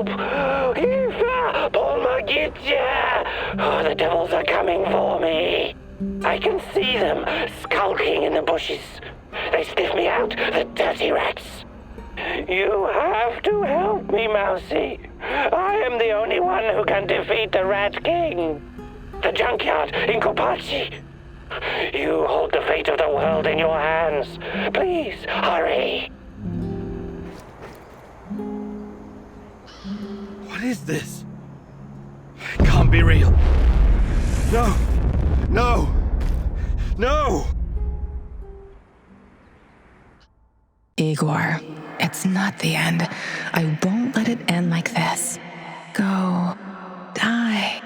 Help! Eva! Pomogите! Oh, the devils are coming for me. I can see them skulking in the bushes. They sniff me out, the dirty rats. You have to help me, Mousy. I am the only one who can defeat the Rat King. The junkyard in Kopachi. You hold the fate of the world in your hands. Please, hurry. What is this? It can't be real. No! No! No! Igor, it's not the end. I won't let it end like this. Go. Die.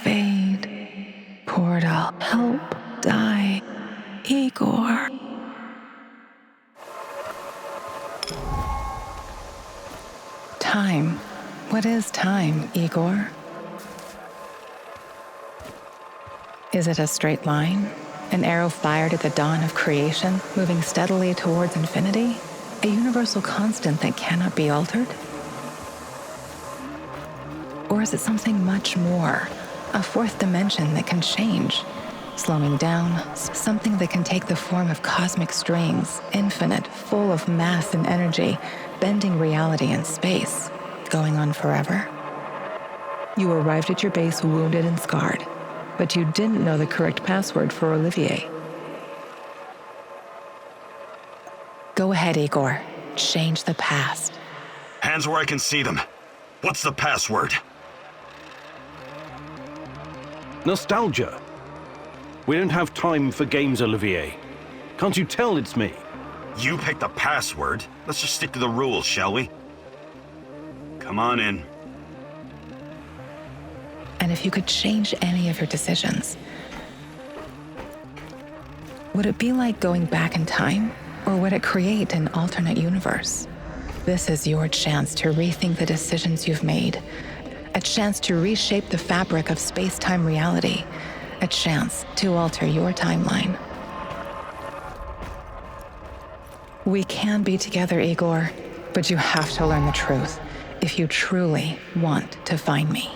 Fade. Portal. Help. Die. Igor. Time. What is time, Igor? Is it a straight line? An arrow fired at the dawn of creation, moving steadily towards infinity? A universal constant that cannot be altered? Or is it something much more? A fourth dimension that can change, slowing down, something that can take the form of cosmic strings, infinite, full of mass and energy, bending reality and space, going on forever? You arrived at your base wounded and scarred, but you didn't know the correct password for Olivier. Go ahead, Igor. Change the past. Hands where I can see them. What's the password? Nostalgia. We don't have time for games, Olivier. Can't you tell it's me? You picked the password. Let's just stick to the rules, shall we? Come on in. And if you could change any of your decisions, would it be like going back in time? Or would it create an alternate universe? This is your chance to rethink the decisions you've made, a chance to reshape the fabric of space-time reality, a chance to alter your timeline. We can be together, Igor, but you have to learn the truth if you truly want to find me.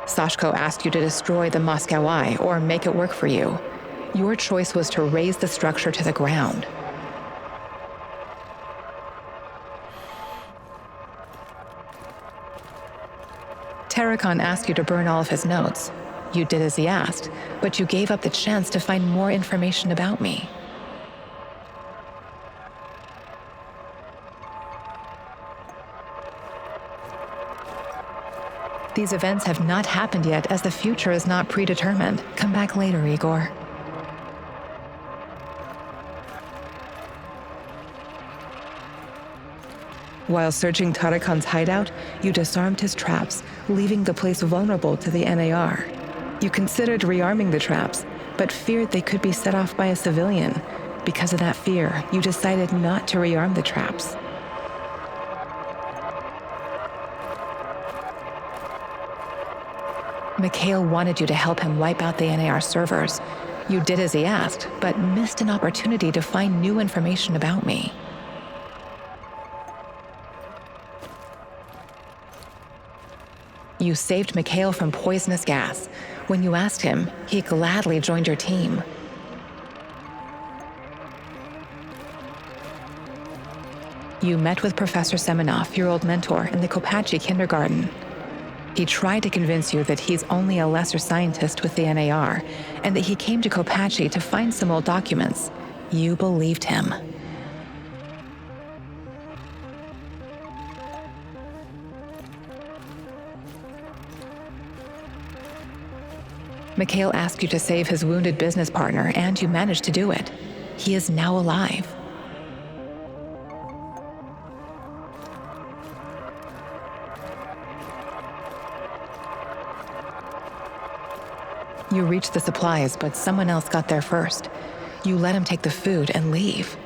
Sashko asked you to destroy the Moscow Eye or make it work for you. Your choice was to raze the structure to the ground. Tarakan asked you to burn all of his notes. You did as he asked, but you gave up the chance to find more information about me. These events have not happened yet, as the future is not predetermined. Come back later, Igor. While searching Tarakan's hideout, you disarmed his traps, leaving the place vulnerable to the NAR. You considered rearming the traps, but feared they could be set off by a civilian. Because of that fear, you decided not to rearm the traps. Mikhail wanted you to help him wipe out the NAR servers. You did as he asked, but missed an opportunity to find new information about me. You saved Mikhail from poisonous gas. When you asked him, he gladly joined your team. You met with Professor Semenov, your old mentor, in the Kopachi kindergarten. He tried to convince you that he's only a lesser scientist with the NAR, and that he came to Kopachi to find some old documents. You believed him. Mikhail asked you to save his wounded business partner, and you managed to do it. He is now alive. You reached the supplies, but someone else got there first. You let him take the food and leave.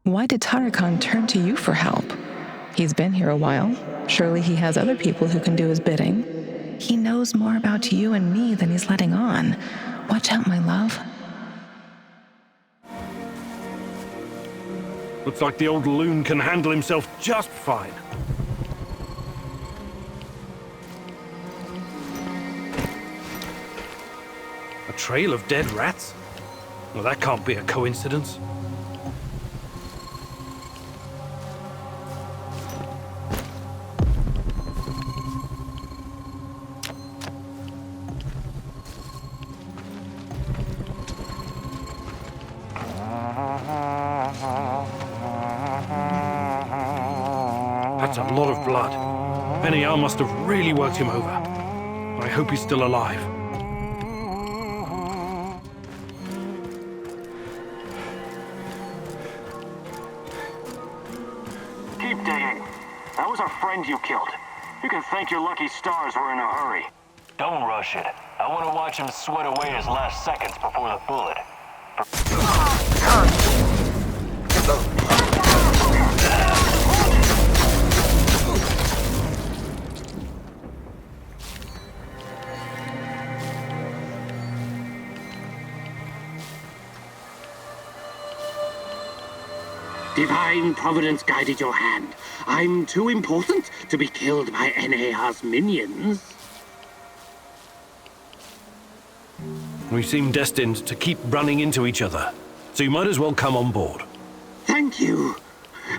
Why did Tarakan turn to you for help? He's been here a while. Surely he has other people who can do his bidding. He knows more about you and me than he's letting on. Watch out, my love. Looks like the old loon can handle himself just fine. A trail of dead rats? Well, that can't be a coincidence. That's a lot of blood. NAR must have really worked him over. I hope he's still alive. Keep digging. That was our friend you killed. You can thank your lucky stars we're in a hurry. Don't rush it. I want to watch him sweat away his last seconds before the bullet. Divine Providence guided your hand. I'm too important to be killed by NAR's minions. We seem destined to keep running into each other, so you might as well come on board. Thank you.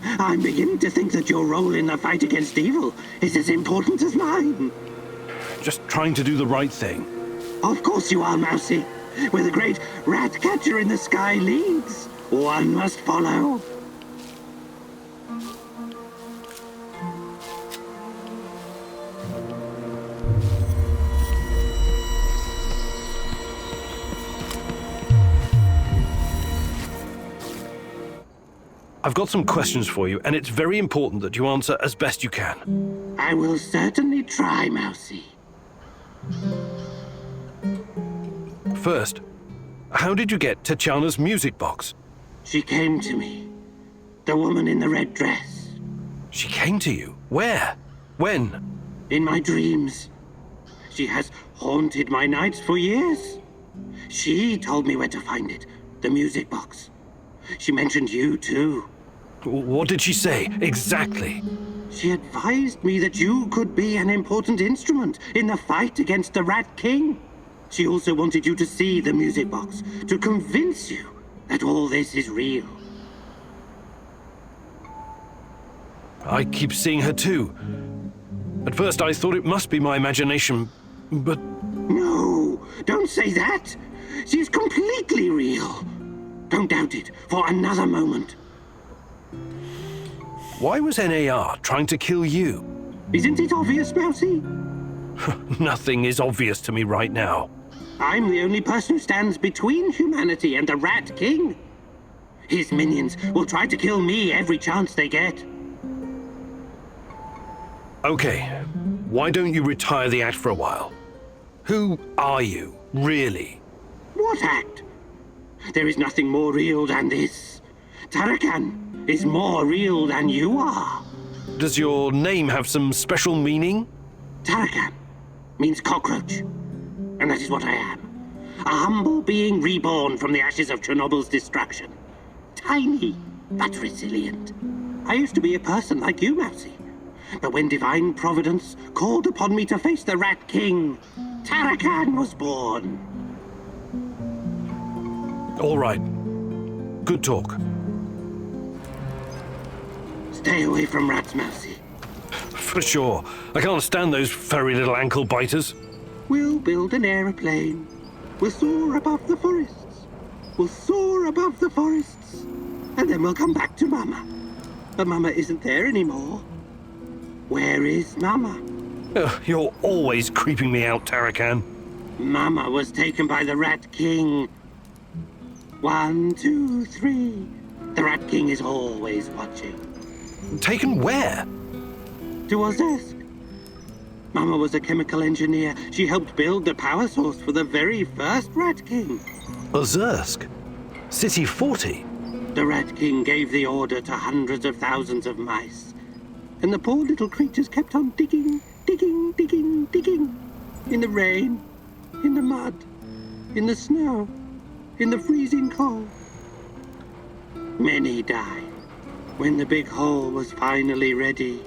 I'm beginning to think that your role in the fight against evil is as important as mine. Just trying to do the right thing. Of course you are, Mousy. Where the great rat catcher in the sky leads, one must follow. I've got some questions for you, and it's very important that you answer as best you can. I will certainly try, Mousy. First, how did you get Tatiana's music box? She came to me. The woman in the red dress. She came to you? Where? When? In my dreams. She has haunted my nights for years. She told me where to find it. The music box. She mentioned you, too. What did she say, exactly? She advised me that you could be an important instrument in the fight against the Rat King. She also wanted you to see the music box, to convince you that all this is real. I keep seeing her too. At first I thought it must be my imagination, but... No, don't say that. She's completely real. Don't doubt it for another moment. Why was NAR trying to kill you? Isn't it obvious, Mousy? Nothing is obvious to me right now. I'm the only person who stands between humanity and the Rat King. His minions will try to kill me every chance they get. Okay, why don't you retire the act for a while? Who are you, really? What act? There is nothing more real than this. Tarakan is more real than you are. Does your name have some special meaning? Tarakan means cockroach. And that is what I am. A humble being reborn from the ashes of Chernobyl's destruction. Tiny, but resilient. I used to be a person like you, Mousy. But when Divine Providence called upon me to face the Rat King, Tarakan was born. All right. Good talk. Stay away from rats, Mousy. For sure. I can't stand those furry little ankle biters. We'll build an aeroplane. We'll soar above the forests. We'll soar above the forests. And then we'll come back to Mama. But Mama isn't there anymore. Where is Mama? Ugh, you're always creeping me out, Tarakan. Mama was taken by the Rat King. 1, 2, 3. The Rat King is always watching. Taken where? To Ozersk. Mama was a chemical engineer. She helped build the power source for the very first Rat King. Ozersk? City 40? The Rat King gave the order to hundreds of thousands of mice. And the poor little creatures kept on digging, digging, digging, digging. In the rain, in the mud, in the snow, in the freezing cold. Many died. When the big hole was finally ready,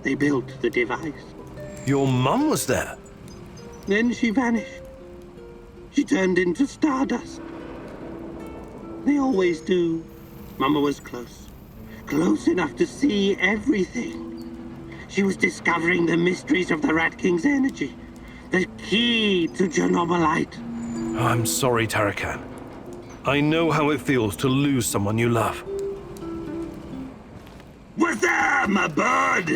they built the device. Your mum was there? Then she vanished. She turned into stardust. They always do. Mama was close. Close enough to see everything. She was discovering the mysteries of the Rat King's energy. The key to Chernobylite. I'm sorry, Tarakan. I know how it feels to lose someone you love. What's up, my bud?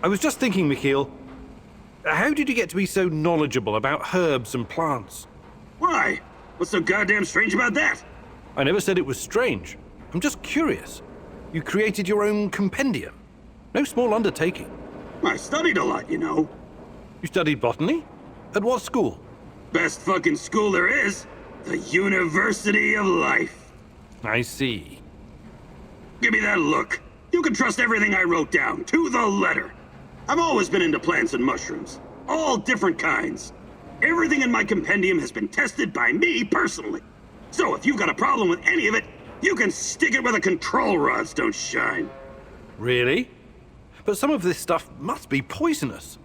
I was just thinking, Mikhail, how did you get to be so knowledgeable about herbs and plants? Why? What's so goddamn strange about that? I never said it was strange. I'm just curious. You created your own compendium. No small undertaking. I studied a lot, you know. You studied botany? At what school? Best fucking school there is. The University of Life. I see. Give me that look. You can trust everything I wrote down, to the letter. I've always been into plants and mushrooms. All different kinds. Everything in my compendium has been tested by me personally. So if you've got a problem with any of it, you can stick it where the control rods don't shine. Really? But some of this stuff must be poisonous.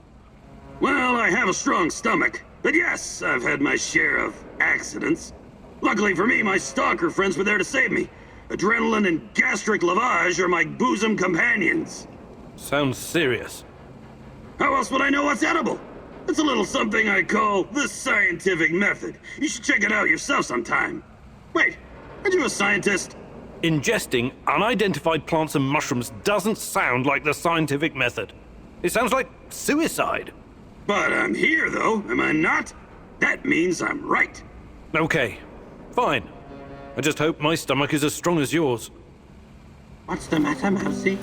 Well, I have a strong stomach. But yes, I've had my share of accidents. Luckily for me, my stalker friends were there to save me. Adrenaline and gastric lavage are my bosom companions. Sounds serious. How else would I know what's edible? It's a little something I call the scientific method. You should check it out yourself sometime. Wait, aren't you a scientist? Ingesting unidentified plants and mushrooms doesn't sound like the scientific method. It sounds like suicide. But I'm here, though, am I not? That means I'm right. Okay, fine. I just hope my stomach is as strong as yours. What's the matter, Mousy?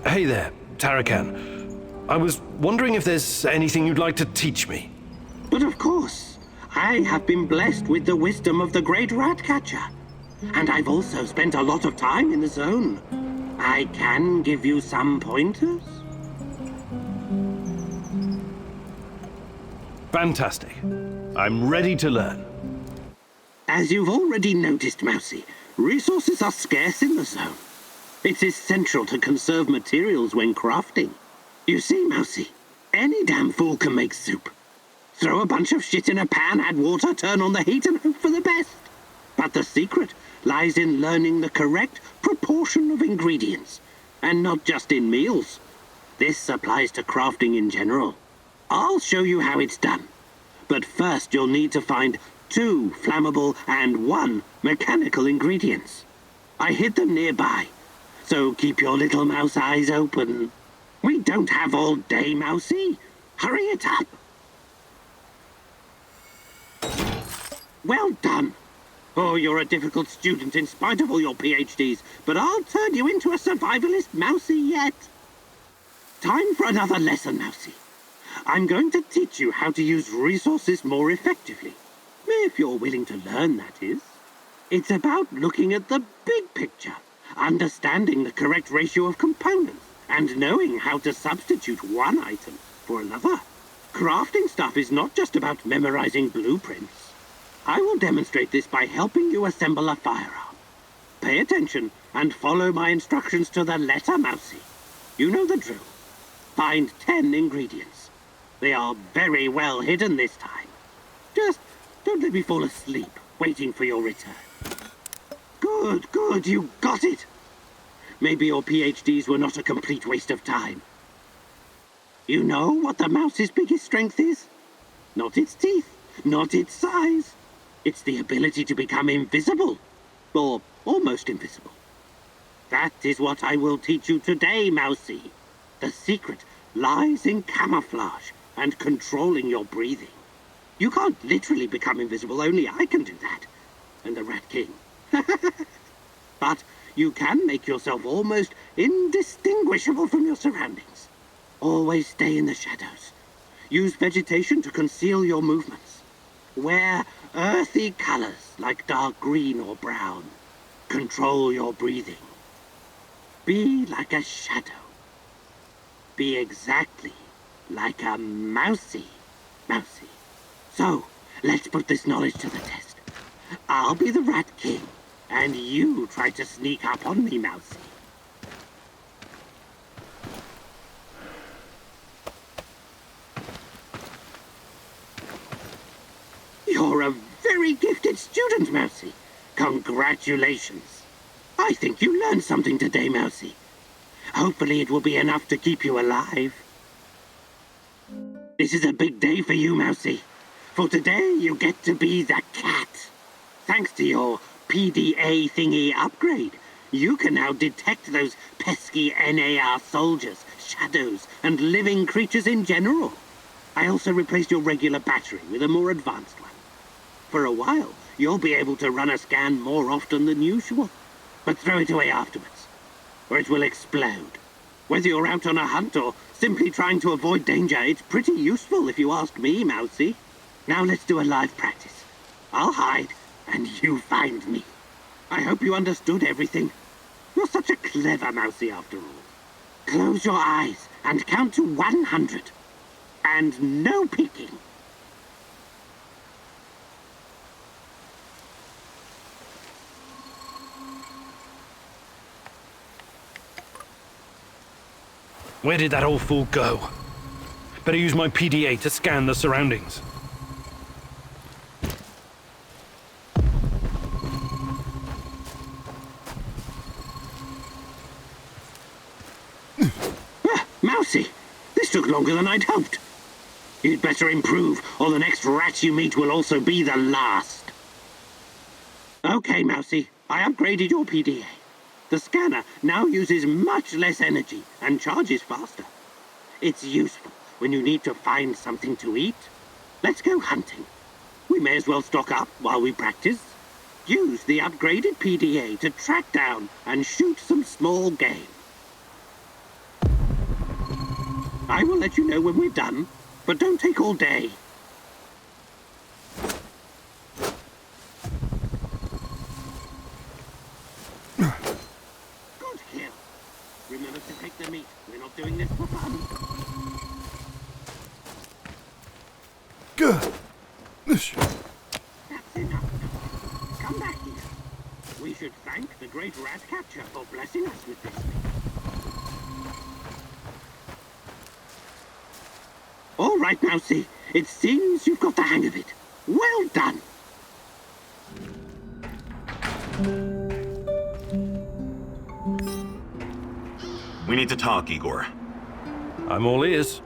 Hey there, Tarakan. I was wondering if there's anything you'd like to teach me. But of course, I have been blessed with the wisdom of the great rat catcher. And I've also spent a lot of time in the zone. I can give you some pointers. Fantastic. I'm ready to learn. As you've already noticed, Mousy, resources are scarce in the zone. It's essential to conserve materials when crafting. You see, Mousy, any damn fool can make soup. Throw a bunch of shit in a pan, add water, turn on the heat, and hope for the best. But the secret lies in learning the correct proportion of ingredients, and not just in meals. This applies to crafting in general. I'll show you how it's done. But first you'll need to find 2 flammable and 1 mechanical ingredients. I hid them nearby, so keep your little mouse eyes open. We don't have all day, Mousy. Hurry it up. Well done. Oh, you're a difficult student in spite of all your PhDs, but I'll turn you into a survivalist Mousy yet. Time for another lesson, Mousy. I'm going to teach you how to use resources more effectively. If you're willing to learn, that is. It's about looking at the big picture, understanding the correct ratio of components, and knowing how to substitute one item for another. Crafting stuff is not just about memorizing blueprints. I will demonstrate this by helping you assemble a firearm. Pay attention and follow my instructions to the letter, Mousy. You know the drill. Find 10 ingredients. They are very well hidden this time. Just don't let me fall asleep waiting for your return. Good, you got it. Maybe your PhDs were not a complete waste of time. You know what the mouse's biggest strength is? Not its teeth, not its size. It's the ability to become invisible, or almost invisible. That is what I will teach you today, Mousy. The secret lies in camouflage and controlling your breathing. You can't literally become invisible, only I can do that. And the Rat King. But you can make yourself almost indistinguishable from your surroundings. Always stay in the shadows. Use vegetation to conceal your movements. Wear earthy colors like dark green or brown. Control your breathing. Be like a shadow. Be exactly like a mousy. So, let's put this knowledge to the test. I'll be the Rat King, and you try to sneak up on me, mousy. You're a very gifted student, Mousy. Congratulations. I think you learned something today, Mousy. Hopefully it will be enough to keep you alive. This is a big day for you, Mousy. For today, you get to be the cat. Thanks to your PDA thingy upgrade, you can now detect those pesky NAR soldiers, shadows, and living creatures in general. I also replaced your regular battery with a more advanced one. For a while, you'll be able to run a scan more often than usual. But throw it away afterwards, or it will explode. Whether you're out on a hunt or simply trying to avoid danger, it's pretty useful if you ask me, Mousy. Now let's do a live practice. I'll hide, and you find me. I hope you understood everything. You're such a clever Mousy after all. Close your eyes and count to 100. And no peeking. Where did that old fool go? Better use my PDA to scan the surroundings. Mousy, this took longer than I'd hoped. You'd better improve, or the next rat you meet will also be the last. Okay, Mousy, I upgraded your PDA. The scanner now uses much less energy and charges faster. It's useful when you need to find something to eat. Let's go hunting. We may as well stock up while we practice. Use the upgraded PDA to track down and shoot some small game. I will let you know when we're done, but don't take all day. Good kill. Remember to take the meat. We're not doing this for fun. Good. That's enough. Come back here. We should thank the great rat catcher for blessing us with this thing. All right, Mousy. It seems you've got the hang of it. Well done. We need to talk, Igor. I'm all ears.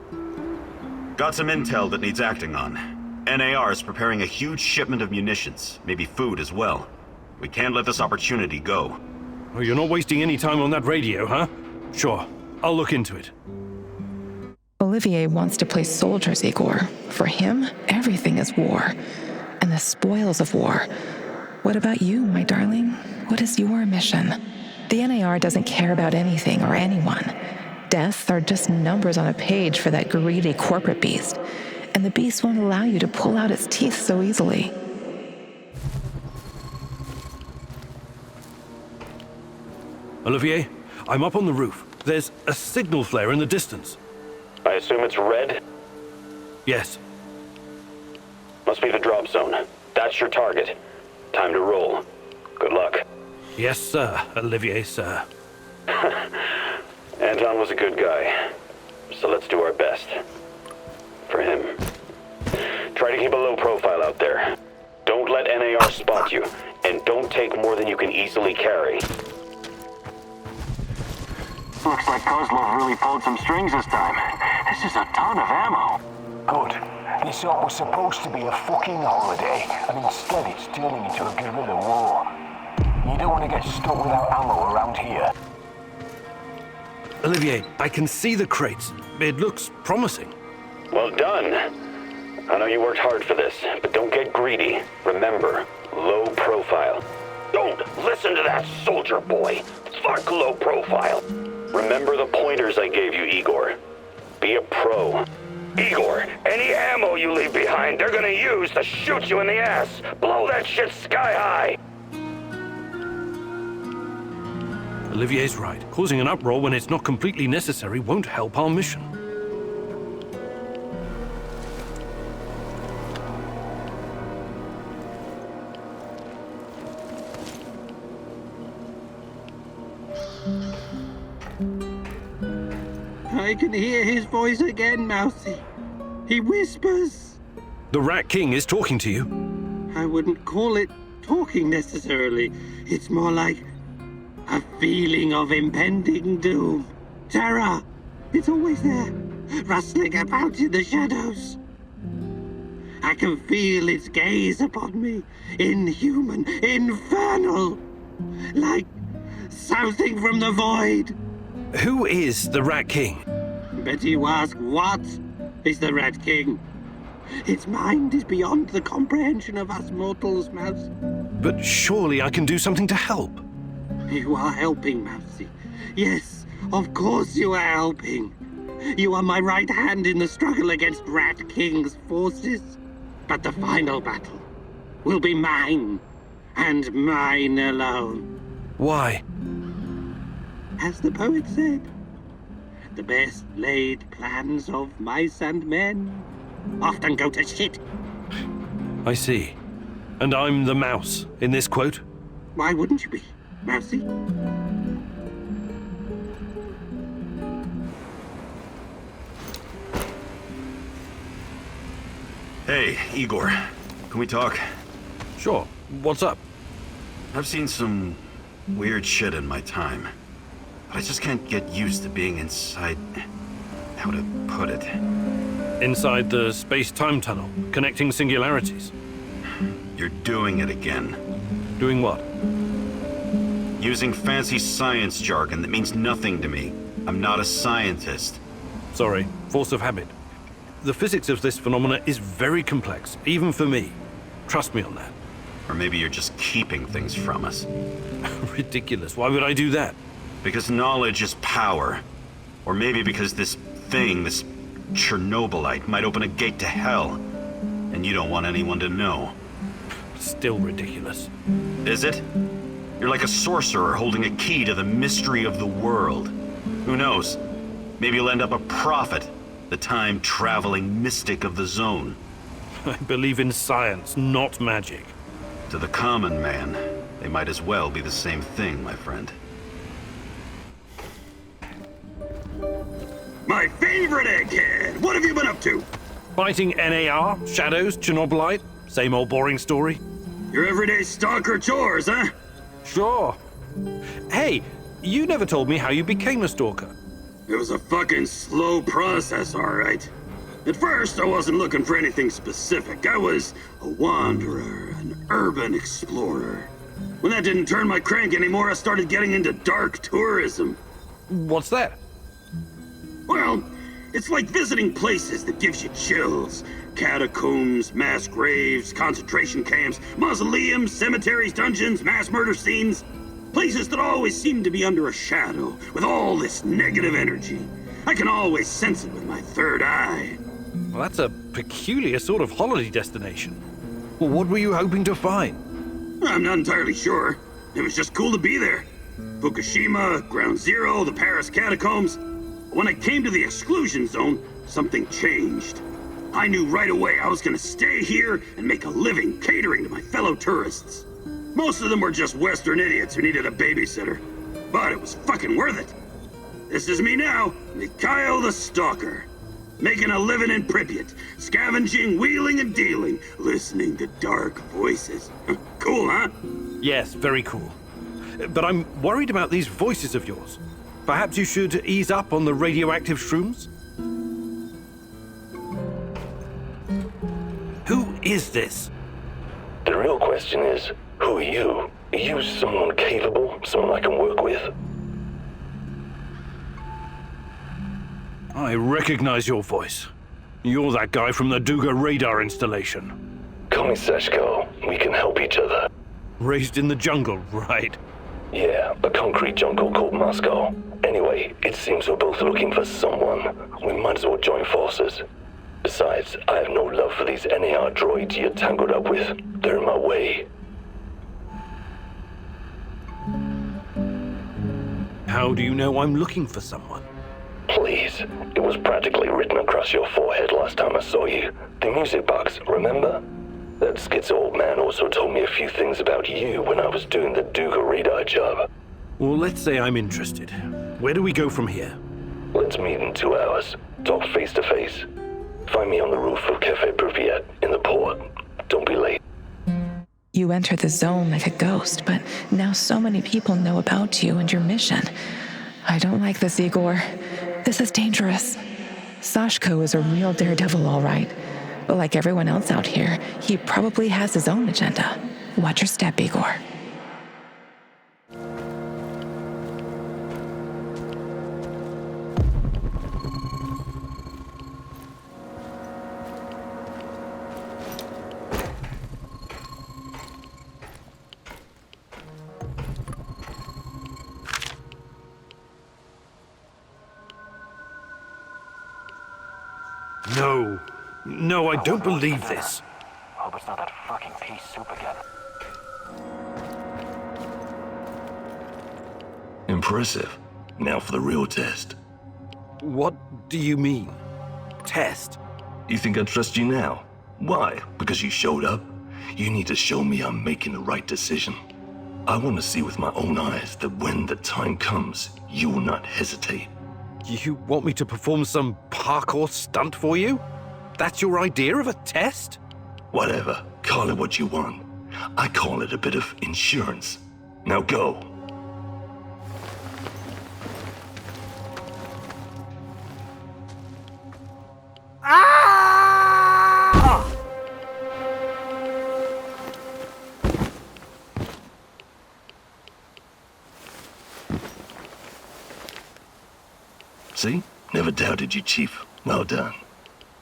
Got some intel that needs acting on. NAR is preparing a huge shipment of munitions, maybe food as well. We can't let this opportunity go. Oh, you're not wasting any time on that radio, huh? Sure, I'll look into it. Olivier wants to play soldiers, Igor. For him, everything is war. And the spoils of war. What about you, my darling? What is your mission? The NAR doesn't care about anything or anyone. Deaths are just numbers on a page for that greedy corporate beast. And the beast won't allow you to pull out its teeth so easily. Olivier, I'm up on the roof. There's a signal flare in the distance. I assume it's red? Yes. Must be the drop zone. That's your target. Time to roll. Good luck. Yes, sir, Olivier, sir. Anton was a good guy, so let's do our best. For him. Try to keep a low profile out there. Don't let NAR spot you, and don't take more than you can easily carry. Looks like Kozlov really pulled some strings this time. This is a ton of ammo. Good. This was supposed to be a fucking holiday, and instead it's turning into a guerrilla war. You don't want to get stuck without ammo around here. Olivier, I can see the crates. It looks promising. Well done. I know you worked hard for this, but don't get greedy. Remember, low profile. Don't listen to that soldier boy. Fuck low profile. Remember the pointers I gave you, Igor. Be a pro. Igor, any ammo you leave behind, they're gonna use to shoot you in the ass. Blow that shit sky high. Olivier's right. Causing an uproar when it's not completely necessary won't help our mission. I can hear his voice again, Mousy. He whispers. The Rat King is talking to you. I wouldn't call it talking necessarily. It's more like a feeling of impending doom. Terror. It's always there, rustling about in the shadows. I can feel its gaze upon me, inhuman, infernal, like something from the void. Who is the Rat King? Bet you ask, what is the Rat King? Its mind is beyond the comprehension of us mortals, Mouse. But surely I can do something to help. You are helping, Mousy. Yes, of course you are helping. You are my right hand in the struggle against Rat King's forces. But the final battle will be mine, and mine alone. Why? As the poet said, the best laid plans of mice and men often go to shit. I see. And I'm the mouse in this quote? Why wouldn't you be, Mousy? Hey, Igor. Can we talk? Sure. What's up? I've seen some weird shit in my time. But I just can't get used to being inside... how to put it? Inside the space-time tunnel, connecting singularities. You're doing it again. Doing what? Using fancy science jargon that means nothing to me. I'm not a scientist. Sorry, force of habit. The physics of this phenomena is very complex, even for me. Trust me on that. Or maybe you're just keeping things from us. Ridiculous. Why would I do that? Because knowledge is power. Or maybe because this thing, this Chernobylite, might open a gate to hell. And you don't want anyone to know. Still ridiculous. Is it? You're like a sorcerer holding a key to the mystery of the world. Who knows? Maybe you'll end up a prophet, the time-traveling mystic of the zone. I believe in science, not magic. To the common man, they might as well be the same thing, my friend. My favorite egghead! What have you been up to? Fighting NAR, shadows, Chernobylite, same old boring story. Your everyday stalker chores, huh? Sure. Hey, you never told me how you became a stalker. It was a fucking slow process, all right. At first, I wasn't looking for anything specific. I was a wanderer, an urban explorer. When that didn't turn my crank anymore, I started getting into dark tourism. What's that? Well, it's like visiting places that gives you chills. Catacombs, mass graves, concentration camps, mausoleums, cemeteries, dungeons, mass murder scenes. Places that always seem to be under a shadow, with all this negative energy. I can always sense it with my third eye. Well, that's a peculiar sort of holiday destination. Well, what were you hoping to find? I'm not entirely sure. It was just cool to be there. Fukushima, Ground Zero, the Paris catacombs. When I came to the exclusion zone, something changed. I knew right away I was gonna stay here and make a living catering to my fellow tourists. Most of them were just Western idiots who needed a babysitter. But it was fucking worth it. This is me now, Mikhail the Stalker. Making a living in Pripyat, scavenging, wheeling and dealing, listening to dark voices. Cool, huh? Yes, very cool. But I'm worried about these voices of yours. Perhaps you should ease up on the radioactive shrooms? Who is this? The real question is, who are you? Are you someone capable? Someone I can work with? I recognize your voice. You're that guy from the Duga radar installation. Call me Sashko. We can help each other. Raised in the jungle, right? Yeah, a concrete jungle called Moscow. Anyway, it seems we're both looking for someone. We might as well join forces. Besides, I have no love for these NAR droids you're tangled up with. They're in my way. How do you know I'm looking for someone? Please. It was practically written across your forehead last time I saw you. The music box, remember? That schizo old man also told me a few things about you when I was doing the Duga radar job. Well, let's say I'm interested. Where do we go from here? Let's meet in 2 hours. Talk face to face. Find me on the roof of Cafe Pripyat in the port. Don't be late. You entered the zone like a ghost, but now so many people know about you and your mission. I don't like this, Igor. This is dangerous. Sashko is a real daredevil, all right. But like everyone else out here, he probably has his own agenda. Watch your step, Igor. No, I don't believe this. Hope it's not that fucking pea soup again. Impressive. Now for the real test. What do you mean? Test? You think I trust you now? Why? Because you showed up? You need to show me I'm making the right decision. I want to see with my own eyes that when the time comes, you will not hesitate. You want me to perform some parkour stunt for you? That's your idea of a test? Whatever. Call it what you want. I call it a bit of insurance. Now go. See? Never doubted you, Chief. Well done.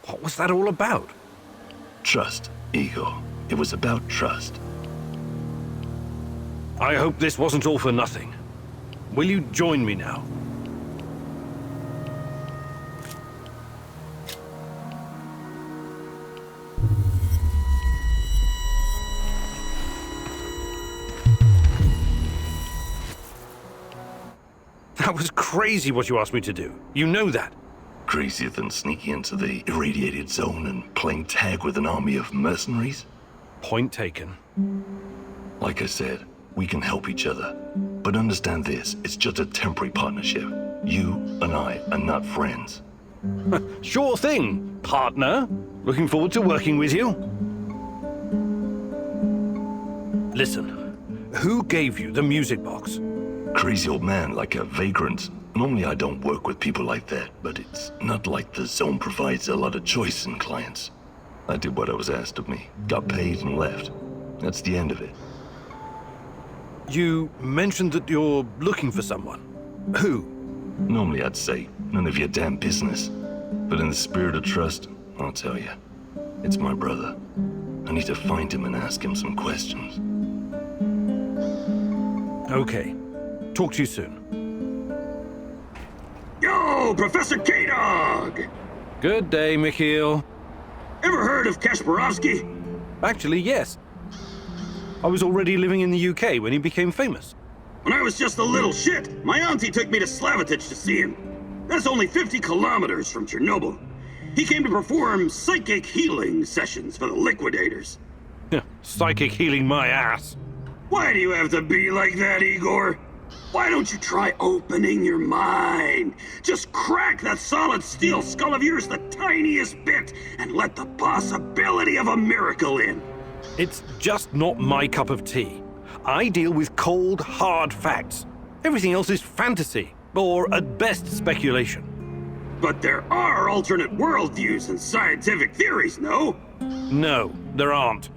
What was that all about? Trust, Igor. It was about trust. I hope this wasn't all for nothing. Will you join me now? That was crazy what you asked me to do. You know that. Crazier than sneaking into the irradiated zone and playing tag with an army of mercenaries? Point taken. Like I said, we can help each other. But understand this, it's just a temporary partnership. You and I are not friends. Sure thing, partner. Looking forward to working with you. Listen, who gave you the music box? Crazy old man, like a vagrant. Normally I don't work with people like that, but it's not like the zone provides a lot of choice in clients. I did what I was asked of me, got paid and left. That's the end of it. You mentioned that you're looking for someone. Who? Normally I'd say, none of your damn business. But in the spirit of trust, I'll tell you. It's my brother. I need to find him and ask him some questions. Okay. Talk to you soon. Yo, Professor K-Dog! Good day, Mikhail. Ever heard of Kasparovsky? Actually, yes. I was already living in the UK when he became famous. When I was just a little shit, my auntie took me to Slavitich to see him. That's only 50 kilometers from Chernobyl. He came to perform psychic healing sessions for the liquidators. Psychic healing my ass. Why do you have to be like that, Igor? Why don't you try opening your mind? Just crack that solid steel skull of yours the tiniest bit and let the possibility of a miracle in. It's just not my cup of tea. I deal with cold, hard facts. Everything else is fantasy, or at best speculation. But there are alternate worldviews and scientific theories, no? No, there aren't.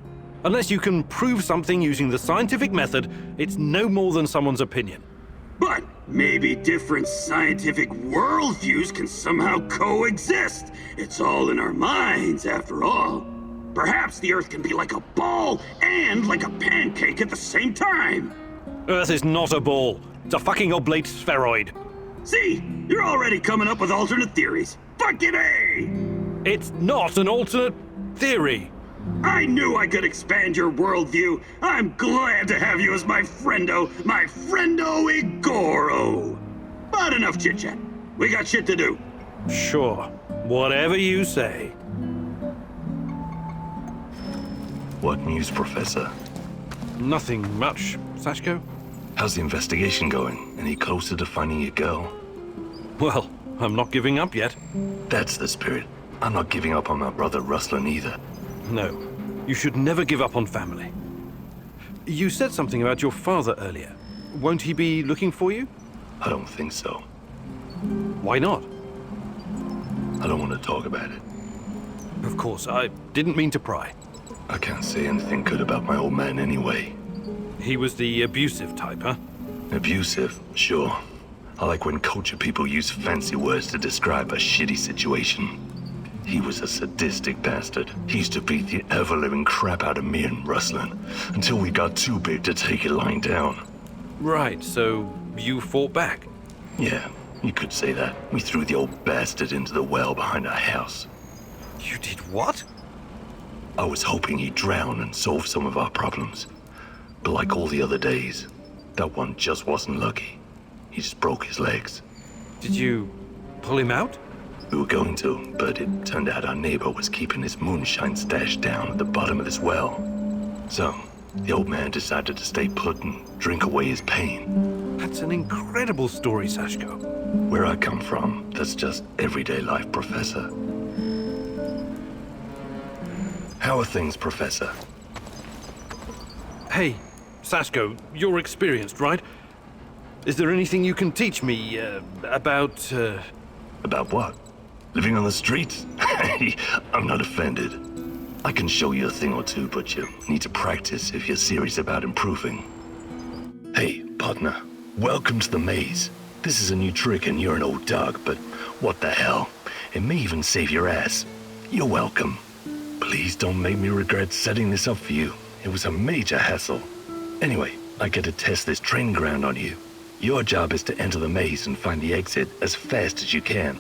Unless you can prove something using the scientific method, it's no more than someone's opinion. But maybe different scientific worldviews can somehow coexist. It's all in our minds, after all. Perhaps the Earth can be like a ball and like a pancake at the same time. Earth is not a ball. It's a fucking oblate spheroid. See, you're already coming up with alternate theories. Fucking A! It's not an alternate theory. I knew I could expand your worldview. I'm glad to have you as my friendo Igoro. But enough chit-chat. We got shit to do. Sure, whatever you say. What news, Professor? Nothing much, Sashko. How's the investigation going? Any closer to finding your girl? Well, I'm not giving up yet. That's the spirit. I'm not giving up on my brother Ruslan either. No, you should never give up on family. You said something about your father earlier. Won't he be looking for you? I don't think so. Why not? I don't want to talk about it. Of course, I didn't mean to pry. I can't say anything good about my old man anyway. He was the abusive type, huh? Abusive, sure. I like when cultured people use fancy words to describe a shitty situation. He was a sadistic bastard. He used to beat the ever-living crap out of me and Ruslan until we got too big to take it lying down. Right, so you fought back? Yeah, you could say that. We threw the old bastard into the well behind our house. You did what? I was hoping he'd drown and solve some of our problems. But like all the other days, that one just wasn't lucky. He just broke his legs. Did you pull him out? We were going to, but it turned out our neighbor was keeping his moonshine stashed down at the bottom of this well. So, the old man decided to stay put and drink away his pain. That's an incredible story, Sashko. Where I come from, that's just everyday life, Professor. How are things, Professor? Hey, Sashko, you're experienced, right? Is there anything you can teach me, about, About what? Living on the streets? I'm not offended. I can show you a thing or two, but you need to practice if you're serious about improving. Hey, partner, welcome to the maze. This is a new trick and you're an old dog, but what the hell? It may even save your ass. You're welcome. Please don't make me regret setting this up for you. It was a major hassle. Anyway, I get to test this training ground on you. Your job is to enter the maze and find the exit as fast as you can.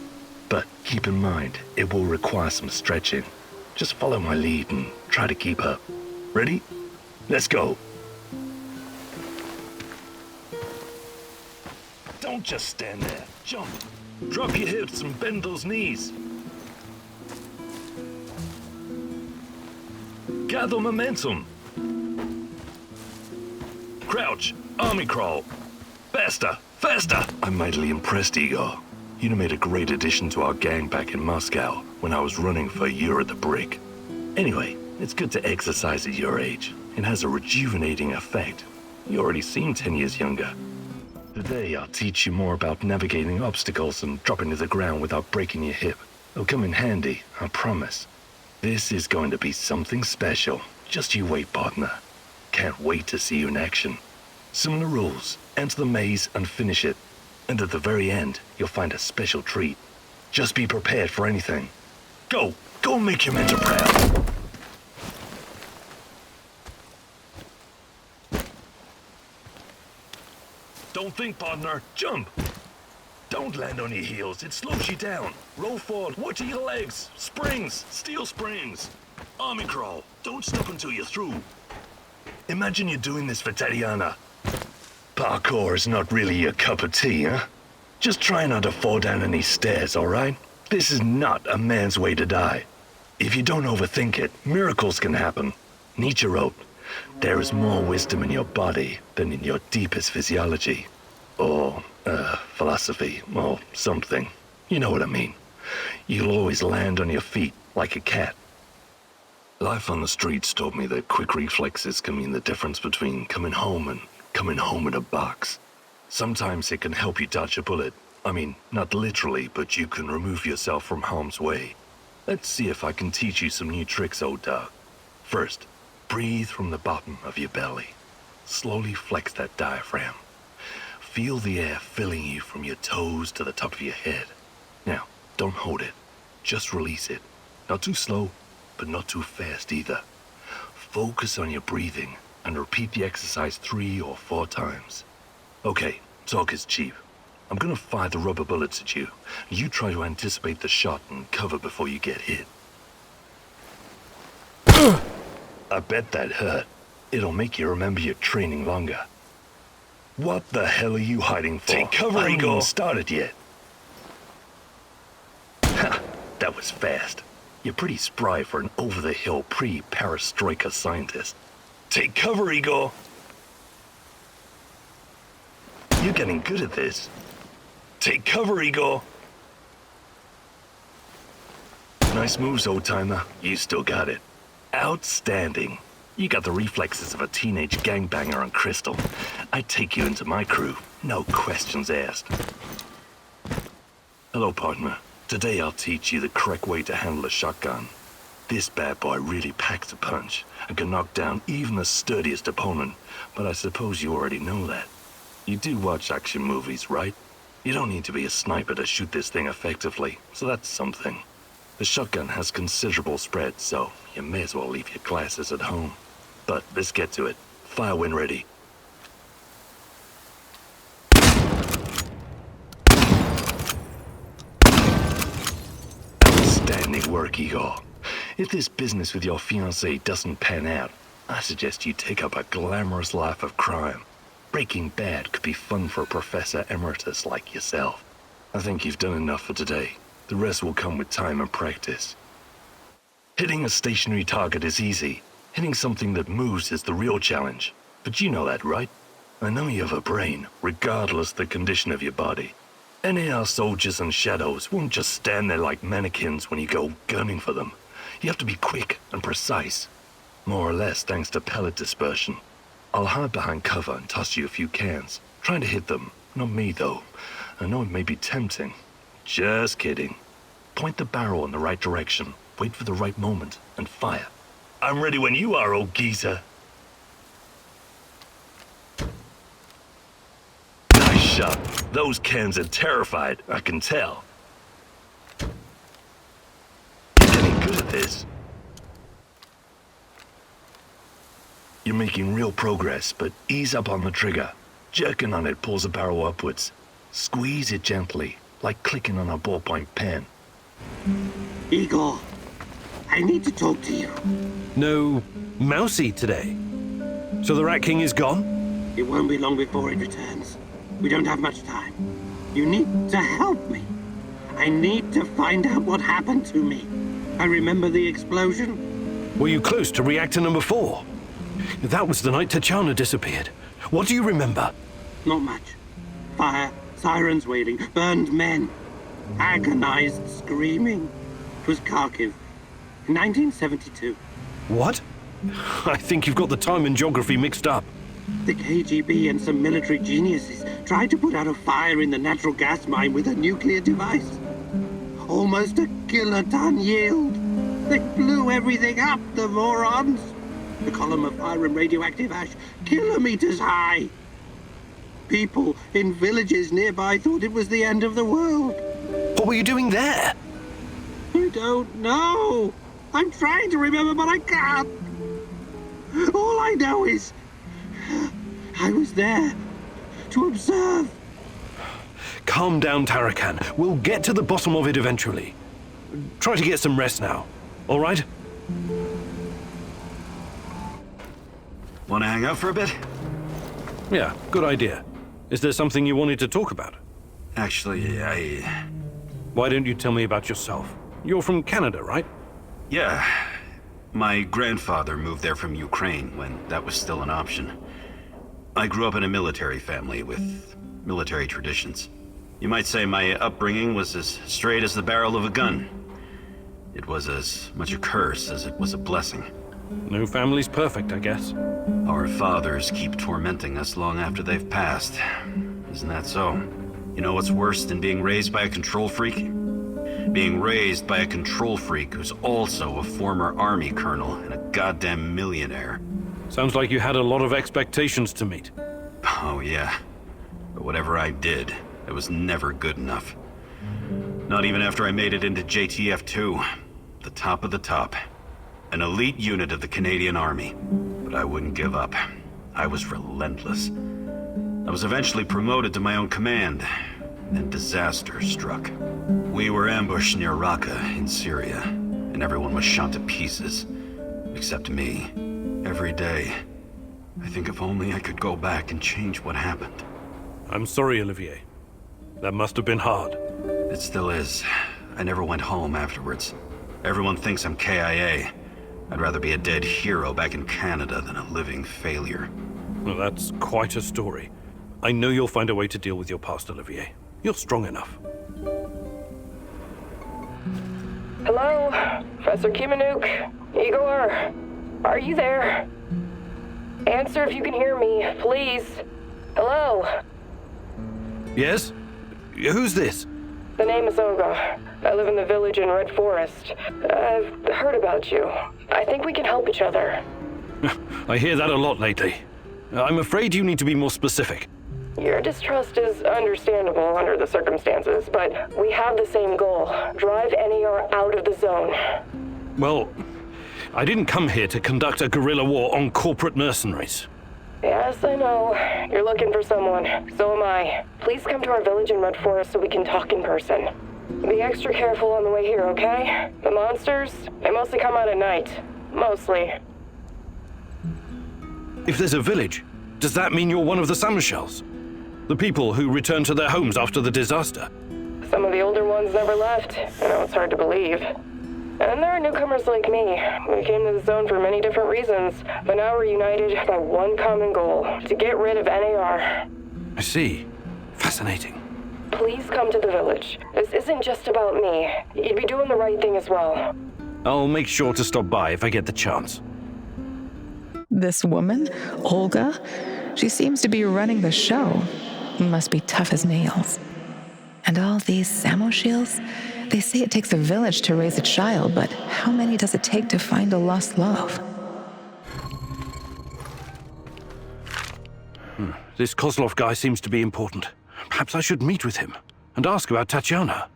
But keep in mind, it will require some stretching. Just follow my lead and try to keep up. Ready? Let's go. Don't just stand there. Jump. Drop your hips and bend those knees. Gather momentum. Crouch. Army crawl. Faster. Faster. I'm mightily impressed, Igor. You made a great addition to our gang back in Moscow when I was running for a year at the Brick. Anyway, it's good to exercise at your age. It has a rejuvenating effect. You already seem 10 years younger. Today, I'll teach you more about navigating obstacles and dropping to the ground without breaking your hip. It'll come in handy, I promise. This is going to be something special. Just you wait, partner. Can't wait to see you in action. Similar rules. Enter the maze and finish it. And at the very end, you'll find a special treat. Just be prepared for anything. Go! Go and make your mentor proud! Don't think, partner. Jump! Don't land on your heels. It slows you down. Roll forward. Watch your legs. Springs. Steel springs. Army crawl. Don't stop until you're through. Imagine you're doing this for Tatiana. Parkour is not really your cup of tea, huh? Just try not to fall down any stairs, all right? This is not a man's way to die. If you don't overthink it, miracles can happen. Nietzsche wrote, "There is more wisdom in your body than in your deepest physiology." Or, philosophy, or something. You know what I mean. You'll always land on your feet like a cat. Life on the streets taught me that quick reflexes can mean the difference between coming home and coming home in a box. Sometimes it can help you dodge a bullet. I mean, not literally, but you can remove yourself from harm's way. Let's see if I can teach you some new tricks, old dog. First, breathe from the bottom of your belly. Slowly flex that diaphragm. Feel the air filling you from your toes to the top of your head. Now, don't hold it. Just release it. Not too slow, but not too fast either. Focus on your breathing and repeat the exercise 3 or 4 times. Okay, talk is cheap. I'm gonna fire the rubber bullets at you. You try to anticipate the shot and cover before you get hit. I bet that hurt. It'll make you remember your training longer. What the hell are you hiding for? Take cover, Igor. I haven't even started yet. Ha! That was fast. You're pretty spry for an over-the-hill pre-perestroika scientist. Take cover, Igor. You're getting good at this. Take cover, Igor. Nice moves, old-timer. You still got it. Outstanding. You got the reflexes of a teenage gangbanger on Crystal. I'd take you into my crew. No questions asked. Hello, partner. Today I'll teach you the correct way to handle a shotgun. This bad boy really packs a punch and can knock down even the sturdiest opponent, but I suppose you already know that. You do watch action movies, right? You don't need to be a sniper to shoot this thing effectively, so that's something. The shotgun has considerable spread, so you may as well leave your glasses at home. But let's get to it. Fire when ready. Outstanding work, Igor. If this business with your fiancée doesn't pan out, I suggest you take up a glamorous life of crime. Breaking Bad could be fun for a professor emeritus like yourself. I think you've done enough for today. The rest will come with time and practice. Hitting a stationary target is easy. Hitting something that moves is the real challenge. But you know that, right? I know you have a brain, regardless the condition of your body. NAR soldiers and shadows won't just stand there like mannequins when you go gunning for them. You have to be quick and precise. More or less thanks to pellet dispersion. I'll hide behind cover and toss you a few cans. Trying to hit them. Not me, though. I know it may be tempting. Just kidding. Point the barrel in the right direction, wait for the right moment, and fire. I'm ready when you are, old geezer. Nice shot. Those cans are terrified, I can tell. You're getting good at this. You're making real progress, but ease up on the trigger. Jerking on it pulls the barrel upwards. Squeeze it gently, like clicking on a ballpoint pen. Igor, I need to talk to you. No Mousy today. So the Rat King is gone? It won't be long before it returns. We don't have much time. You need to help me. I need to find out what happened to me. I remember the explosion. Were you close to reactor number 4? That was the night Tatiana disappeared. What do you remember? Not much. Fire, sirens wailing, burned men. Agonized screaming. It was Kharkiv. In 1972. What? I think you've got the time and geography mixed up. The KGB and some military geniuses tried to put out a fire in the natural gas mine with a nuclear device. Almost a kiloton yield. They blew everything up, the morons. The column of fire and radioactive ash, kilometers high. People in villages nearby thought it was the end of the world. What were you doing there? You don't know. I'm trying to remember, but I can't. All I know is I was there to observe. Calm down, Tarakan. We'll get to the bottom of it eventually. Try to get some rest now, all right? Want to hang out for a bit? Yeah, good idea. Is there something you wanted to talk about? Actually, Why don't you tell me about yourself? You're from Canada, right? Yeah. My grandfather moved there from Ukraine when that was still an option. I grew up in a military family with military traditions. You might say my upbringing was as straight as the barrel of a gun. It was as much a curse as it was a blessing. No family's perfect, I guess. Our fathers keep tormenting us long after they've passed. Isn't that so? You know what's worse than being raised by a control freak? Being raised by a control freak who's also a former army colonel and a goddamn millionaire. Sounds like you had a lot of expectations to meet. Oh yeah. But whatever I did, it was never good enough. Not even after I made it into JTF-2. The top of the top. An elite unit of the Canadian Army. But I wouldn't give up. I was relentless. I was eventually promoted to my own command. Then disaster struck. We were ambushed near Raqqa in Syria, and everyone was shot to pieces. Except me. Every day. I think if only I could go back and change what happened. I'm sorry, Olivier. That must have been hard. It still is. I never went home afterwards. Everyone thinks I'm KIA. I'd rather be a dead hero back in Canada than a living failure. Well, that's quite a story. I know you'll find a way to deal with your past, Olivier. You're strong enough. Hello? Professor Khanykov? Igor? Are you there? Answer if you can hear me, please. Hello? Yes? Who's this? The name is Olga. I live in the village in Red Forest. I've heard about you. I think we can help each other. I hear that a lot lately. I'm afraid you need to be more specific. Your distrust is understandable under the circumstances, but we have the same goal. Drive NER out of the zone. Well, I didn't come here to conduct a guerrilla war on corporate mercenaries. Yes, I know. You're looking for someone. So am I. Please come to our village in Red Forest so we can talk in person. Be extra careful on the way here, okay? The monsters, they mostly come out at night. Mostly. If there's a village, does that mean you're one of the Samushels? The people who returned to their homes after the disaster? Some of the older ones never left. I know it's hard to believe. And there are newcomers like me. We came to the zone for many different reasons, but now we're united by one common goal, to get rid of NAR. I see. Fascinating. Please come to the village. This isn't just about me. You'd be doing the right thing as well. I'll make sure to stop by if I get the chance. This woman, Olga, she seems to be running the show. Must be tough as nails. And all these Samoshils? They say it takes a village to raise a child, but how many does it take to find a lost love? This Kozlov guy seems to be important. Perhaps I should meet with him and ask about Tatiana.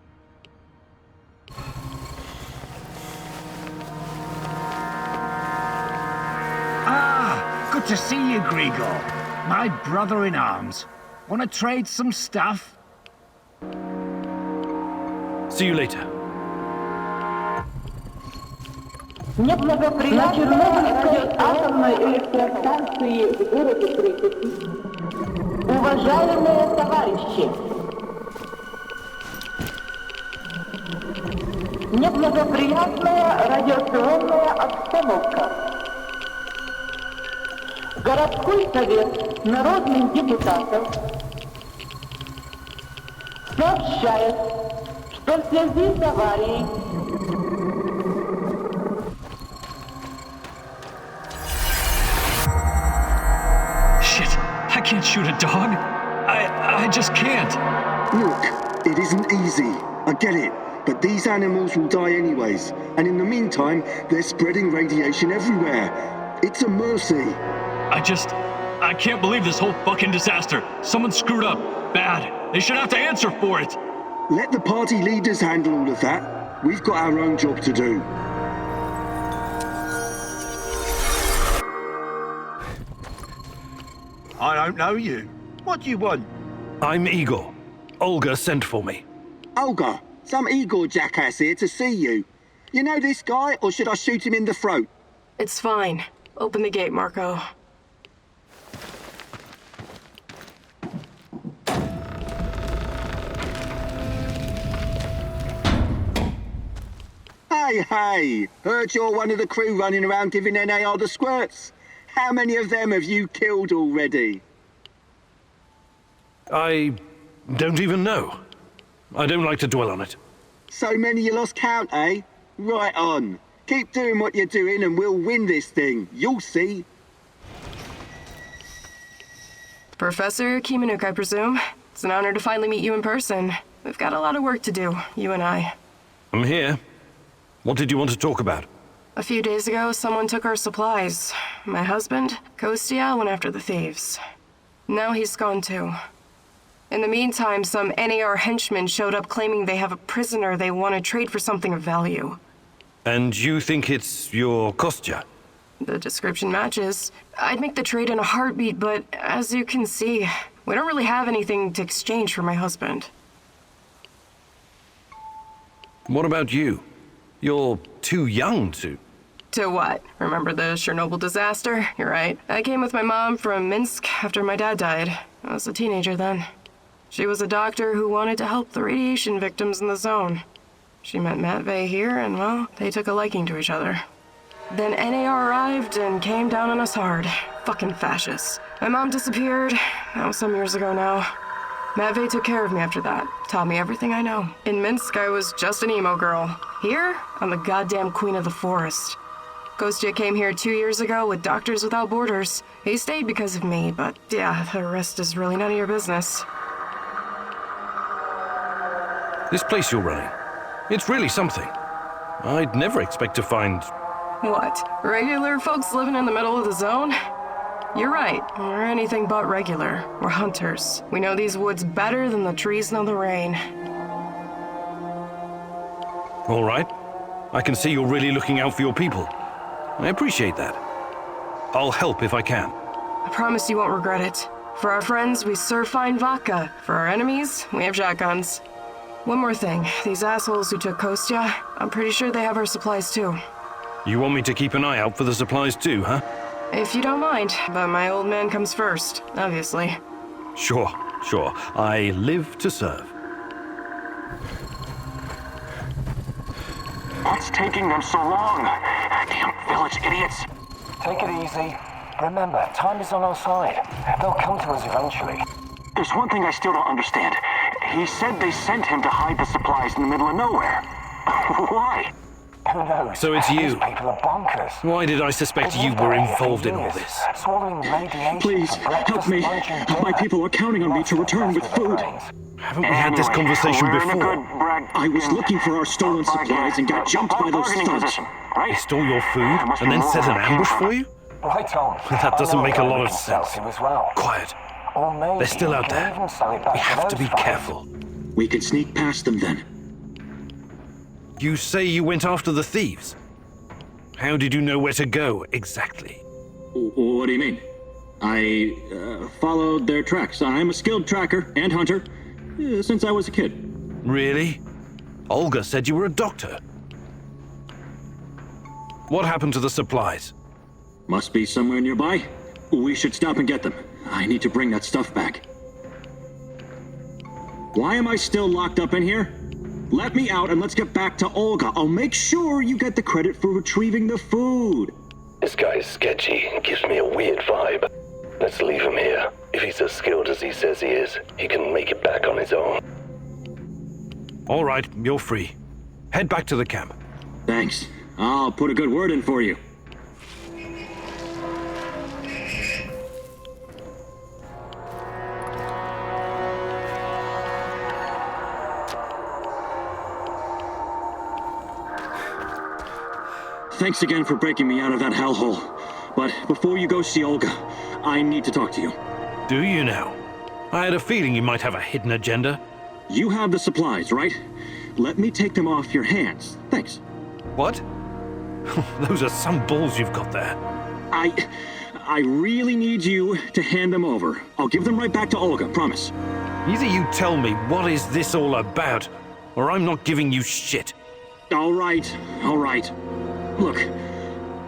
Ah, good to see you, Grigor. My brother in arms. Want to trade some stuff? See you later. На Чернобыльской атомной электростанции в городе Припяти. Уважаемые товарищи, неблагоприятная радиационная обстановка. Городской совет народных депутатов сообщает, что в связи с аварией Shit, I can't shoot a dog. I just can't. Look, it isn't easy. I get it. But these animals will die anyways. And in the meantime, they're spreading radiation everywhere. It's a mercy. I can't believe this whole fucking disaster. Someone screwed up. Bad. They should have to answer for it. Let the party leaders handle all of that. We've got our own job to do. I don't know you. What do you want? I'm Igor. Olga sent for me. Olga, some Igor jackass here to see you. You know this guy, or should I shoot him in the throat? It's fine. Open the gate, Marco. Hey, heard you're one of the crew running around giving NAR the squirts. How many of them have you killed already? I don't even know. I don't like to dwell on it. So many you lost count, eh? Right on. Keep doing what you're doing and we'll win this thing. You'll see. Professor Khanykov, I presume. It's an honor to finally meet you in person. We've got a lot of work to do, you and I. I'm here. What did you want to talk about? A few days ago, someone took our supplies. My husband, Kostya, went after the thieves. Now he's gone too. In the meantime, some NAR henchmen showed up claiming they have a prisoner they want to trade for something of value. And you think it's your Kostya? The description matches. I'd make the trade in a heartbeat, but as you can see, we don't really have anything to exchange for my husband. What about you? You're too young to... To what? Remember the Chernobyl disaster? You're right. I came with my mom from Minsk after my dad died. I was a teenager then. She was a doctor who wanted to help the radiation victims in the zone. She met Matvey here, and well, they took a liking to each other. Then NAR arrived and came down on us hard. Fucking fascists. My mom disappeared. That was some years ago now. Matvey took care of me after that. Taught me everything I know. In Minsk, I was just an emo girl. Here, I'm the goddamn queen of the forest. Kostya came here 2 years ago with Doctors Without Borders. He stayed because of me, but yeah, the rest is really none of your business. This place you're running, it's really something. I'd never expect to find... What? Regular folks living in the middle of the zone? You're right. We're anything but regular. We're hunters. We know these woods better than the trees know the rain. All right. I can see you're really looking out for your people. I appreciate that. I'll help if I can. I promise you won't regret it. For our friends, we serve fine vodka. For our enemies, we have shotguns. One more thing. These assholes who took Kostya, I'm pretty sure they have our supplies too. You want me to keep an eye out for the supplies too, huh? If you don't mind, but my old man comes first, obviously. Sure. I live to serve. What's taking them so long? Damn village idiots. Take it easy. Remember, time is on our side. They'll come to us eventually. There's one thing I still don't understand. He said they sent him to hide the supplies in the middle of nowhere. Why? Who knows? So it's you. These people are bonkers. Why did I suspect you were involved in all this? Swallowing radiation. Please, help me. My people are counting on me to return with food. Haven't we had this conversation before? I was looking for our stolen supplies and got jumped by those thugs. They stole your food and then set an ambush for you? Right on. That doesn't make a lot of sense. Well. Quiet. They're still out there. We have to be careful. We can sneak past them then. You say you went after the thieves. How did you know where to go, exactly? What do you mean? I followed their tracks. I'm a skilled tracker and hunter since I was a kid. Really? Olga said you were a doctor. What happened to the supplies? Must be somewhere nearby. We should stop and get them. I need to bring that stuff back. Why am I still locked up in here? Let me out and let's get back to Olga. I'll make sure you get the credit for retrieving the food. This guy's sketchy and gives me a weird vibe. Let's leave him here. If he's as skilled as he says he is, he can make it back on his own. All right, you're free. Head back to the camp. Thanks. I'll put a good word in for you. Thanks again for breaking me out of that hellhole. But before you go see Olga, I need to talk to you. Do you now? I had a feeling you might have a hidden agenda. You have the supplies, right? Let me take them off your hands. Thanks. What? Those are some balls you've got there. I really need you to hand them over. I'll give them right back to Olga, promise. Either you tell me what is this all about, or I'm not giving you shit. All right. Look,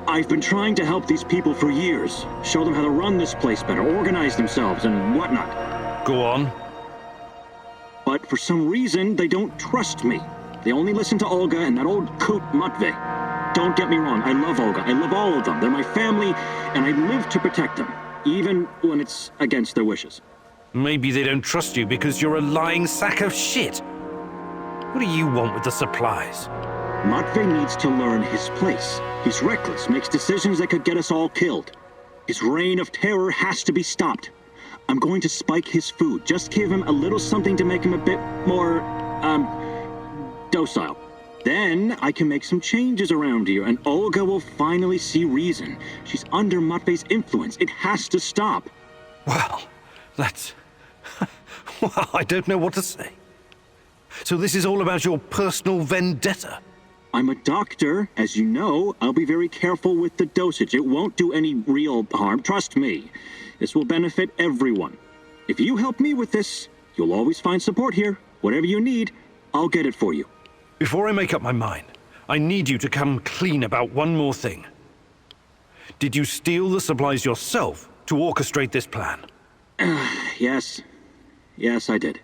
I've been trying to help these people for years. Show them how to run this place better, organize themselves, and whatnot. Go on. But for some reason, they don't trust me. They only listen to Olga and that old coot Matvey. Don't get me wrong, I love Olga. I love all of them. They're my family, and I live to protect them, even when it's against their wishes. Maybe they don't trust you because you're a lying sack of shit. What do you want with the supplies? Matvey needs to learn his place. He's reckless, makes decisions that could get us all killed. His reign of terror has to be stopped. I'm going to spike his food. Just give him a little something to make him a bit more, docile. Then I can make some changes around here, and Olga will finally see reason. She's under Matvey's influence. It has to stop. Well, that's... well, I don't know what to say. So this is all about your personal vendetta? I'm a doctor. As you know, I'll be very careful with the dosage. It won't do any real harm. Trust me. This will benefit everyone. If you help me with this, you'll always find support here. Whatever you need, I'll get it for you. Before I make up my mind, I need you to come clean about one more thing. Did you steal the supplies yourself to orchestrate this plan? Yes. Yes, I did.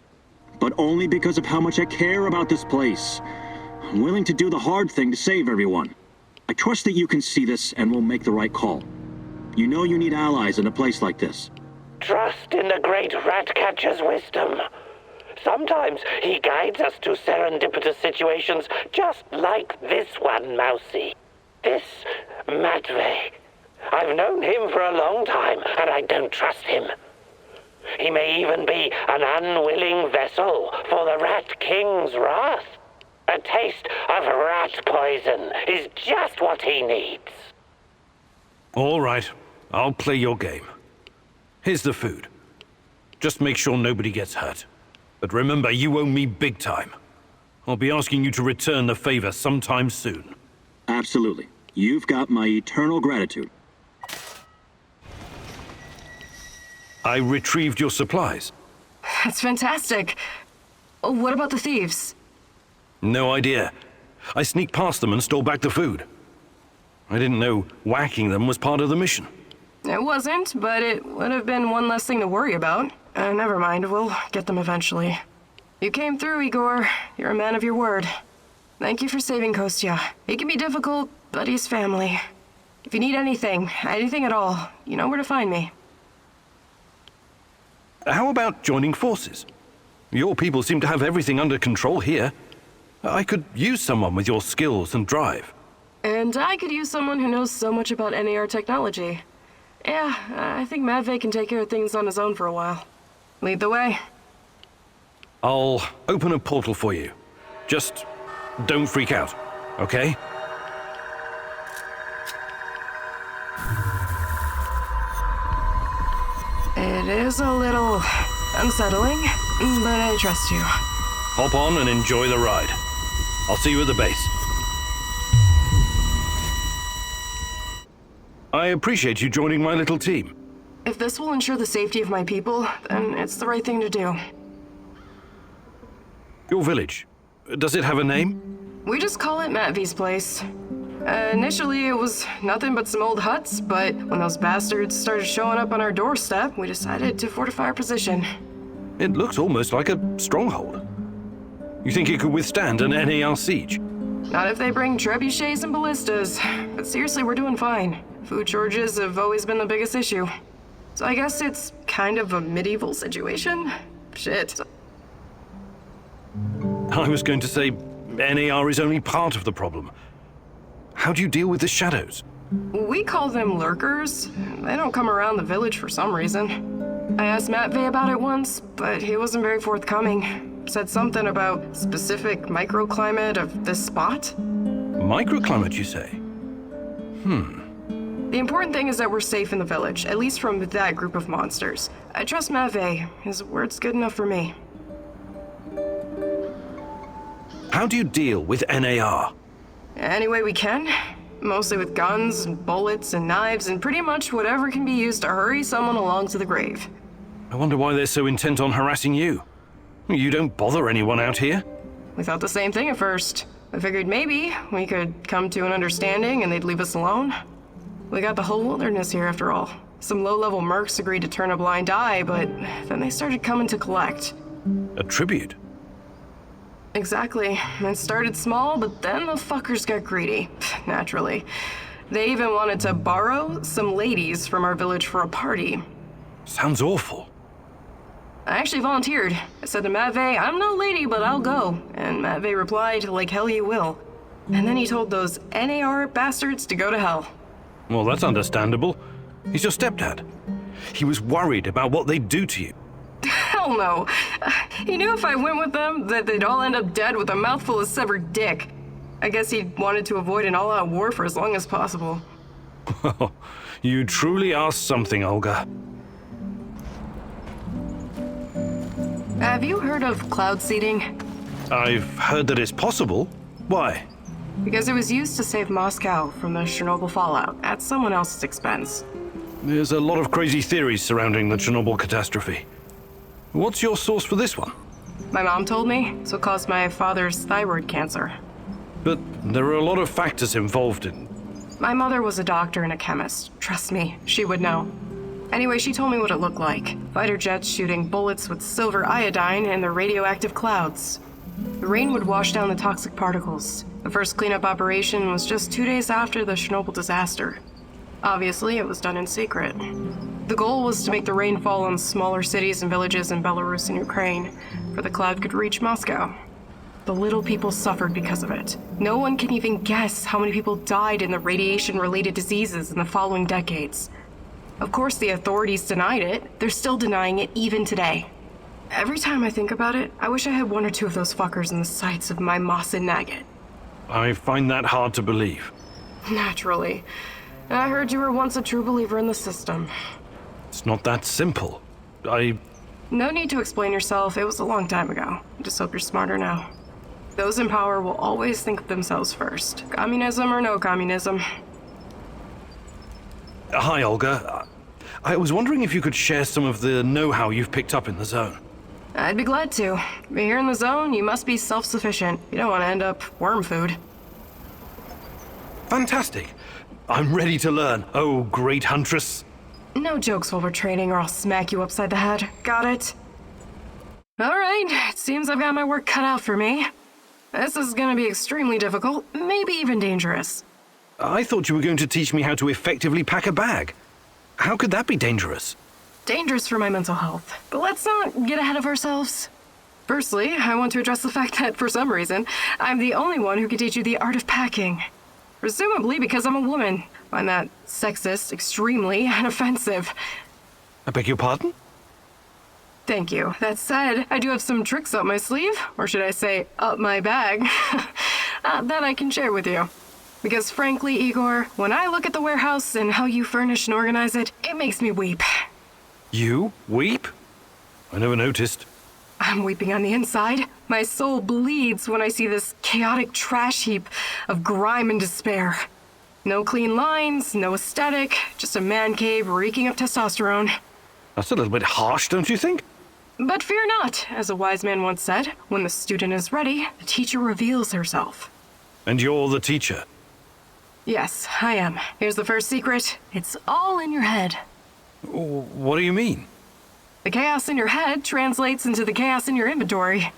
But only because of how much I care about this place. I'm willing to do the hard thing to save everyone. I trust that you can see this and will make the right call. You know you need allies in a place like this. Trust in the great Ratcatcher's wisdom. Sometimes he guides us to serendipitous situations just like this one, Mousy. This Matvey. I've known him for a long time, and I don't trust him. He may even be an unwilling vessel for the Rat King's wrath. A taste of rat poison is just what he needs. All right, I'll play your game. Here's the food. Just make sure nobody gets hurt. But remember, you owe me big time. I'll be asking you to return the favor sometime soon. Absolutely. You've got my eternal gratitude. I retrieved your supplies. That's fantastic. What about the thieves? No idea. I sneaked past them and stole back the food. I didn't know whacking them was part of the mission. It wasn't, but it would have been one less thing to worry about. Never mind, we'll get them eventually. You came through, Igor. You're a man of your word. Thank you for saving Kostya. It can be difficult, but he's family. If you need anything at all, you know where to find me. How about joining forces? Your people seem to have everything under control here. I could use someone with your skills and drive. And I could use someone who knows so much about NAR technology. Yeah, I think Matvey can take care of things on his own for a while. Lead the way. I'll open a portal for you. Just don't freak out, okay? It is a little unsettling, but I trust you. Hop on and enjoy the ride. I'll see you at the base. I appreciate you joining my little team. If this will ensure the safety of my people, then it's the right thing to do. Your village, does it have a name? We just call it Matvey's place. Initially, it was nothing but some old huts, but when those bastards started showing up on our doorstep, we decided to fortify our position. It looks almost like a stronghold. You think it could withstand an NAR siege? Not if they bring trebuchets and ballistas. But seriously, we're doing fine. Food shortages have always been the biggest issue. So I guess it's kind of a medieval situation? Shit. I was going to say NAR is only part of the problem. How do you deal with the shadows? We call them lurkers. They don't come around the village for some reason. I asked Matvey about it once, but he wasn't very forthcoming. Said something about specific microclimate of this spot. Microclimate, you say? The important thing is that we're safe in the village, at least from that group of monsters. I trust Matvey. His word's good enough for me. How do you deal with NAR? Any way we can. Mostly with guns, and bullets, and knives, and pretty much whatever can be used to hurry someone along to the grave. I wonder why they're so intent on harassing you. You don't bother anyone out here? We thought the same thing at first. I figured maybe we could come to an understanding and they'd leave us alone. We got the whole wilderness here after all. Some low-level mercs agreed to turn a blind eye, but then they started coming to collect. A tribute? Exactly. It started small, but then the fuckers got greedy. Naturally. They even wanted to borrow some ladies from our village for a party. Sounds awful. I actually volunteered. I said to Matvey, I'm no lady, but I'll go. And Matvey replied, like hell you will. And then he told those NAR bastards to go to hell. Well, that's understandable. He's your stepdad. He was worried about what they'd do to you. Hell no. He knew if I went with them, that they'd all end up dead with a mouthful of severed dick. I guess he wanted to avoid an all-out war for as long as possible. You truly are something, Olga. Have you heard of cloud seeding? I've heard that it's possible. Why? Because it was used to save Moscow from the Chernobyl fallout at someone else's expense. There's a lot of crazy theories surrounding the Chernobyl catastrophe. What's your source for this one? My mom told me, so it caused my father's thyroid cancer. But there are a lot of factors involved in My mother was a doctor and a chemist. Trust me, she would know. Anyway, she told me what it looked like. Fighter jets shooting bullets with silver iodine and the radioactive clouds. The rain would wash down the toxic particles. The first cleanup operation was just 2 days after the Chernobyl disaster. Obviously, it was done in secret. The goal was to make the rain fall on smaller cities and villages in Belarus and Ukraine, for the cloud could reach Moscow. The little people suffered because of it. No one can even guess how many people died in the radiation-related diseases in the following decades. Of course, the authorities denied it. They're still denying it even today. Every time I think about it, I wish I had 1 or 2 of those fuckers in the sights of my Moss and Nugget. I find that hard to believe. Naturally. I heard you were once a true believer in the system. It's not that simple. No need to explain yourself. It was a long time ago. I just hope you're smarter now. Those in power will always think of themselves first. Communism or no communism. Hi, Olga. I was wondering if you could share some of the know-how you've picked up in the zone. I'd be glad to. But here in the zone, you must be self-sufficient. You don't want to end up worm food. Fantastic. I'm ready to learn. Oh, great huntress. No jokes while we're training or I'll smack you upside the head. Got it? Alright, it seems I've got my work cut out for me. This is gonna be extremely difficult, maybe even dangerous. I thought you were going to teach me how to effectively pack a bag. How could that be dangerous? Dangerous for my mental health. But let's not get ahead of ourselves. Firstly, I want to address the fact that, for some reason, I'm the only one who can teach you the art of packing. Presumably because I'm a woman. I find that sexist, extremely, and offensive. I beg your pardon? Thank you. That said, I do have some tricks up my sleeve, or should I say, up my bag, that I can share with you. Because frankly, Igor, when I look at the warehouse and how you furnish and organize it, it makes me weep. You weep? I never noticed. I'm weeping on the inside. My soul bleeds when I see this chaotic trash heap of grime and despair. No clean lines, no aesthetic, just a man cave reeking of testosterone. That's a little bit harsh, don't you think? But fear not, as a wise man once said, when the student is ready, the teacher reveals herself. And you're the teacher? Yes, I am. Here's the first secret. It's all in your head. What do you mean? The chaos in your head translates into the chaos in your inventory.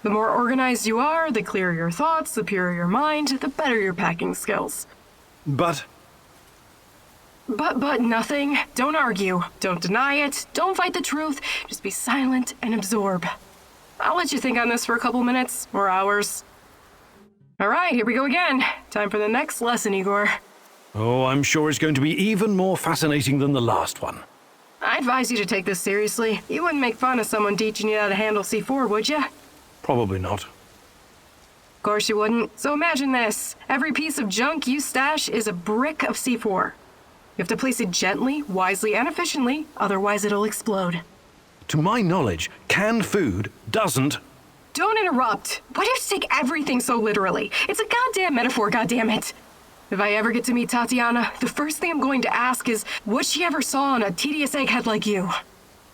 The more organized you are, the clearer your thoughts, the purer your mind, the better your packing skills. But nothing. Don't argue. Don't deny it. Don't fight the truth. Just be silent and absorb. I'll let you think on this for a couple minutes or hours. All right, here we go again. Time for the next lesson, Igor. Oh, I'm sure it's going to be even more fascinating than the last one. I advise you to take this seriously. You wouldn't make fun of someone teaching you how to handle C4, would you? Probably not. Of course you wouldn't. So imagine this. Every piece of junk you stash is a brick of C4. You have to place it gently, wisely, and efficiently, otherwise it'll explode. To my knowledge, canned food doesn't... Don't interrupt. Why do you take everything so literally? It's a goddamn metaphor, goddammit. If I ever get to meet Tatiana, the first thing I'm going to ask is what she ever saw on a tedious egghead like you.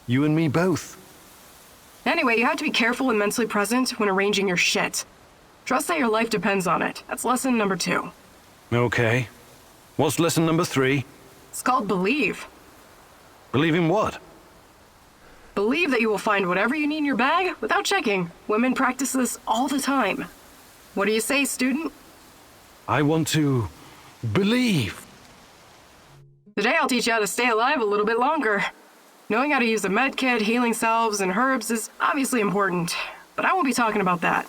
You and me both. Anyway, you have to be careful and mentally present when arranging your shit. Trust that your life depends on it. That's lesson number 2. Okay. What's lesson number 3? It's called believe. Believe in what? Believe that you will find whatever you need in your bag without checking. Women practice this all the time. What do you say, student? I want to believe. Today I'll teach you how to stay alive a little bit longer. Knowing how to use a medkit, healing salves, and herbs is obviously important, but I won't be talking about that.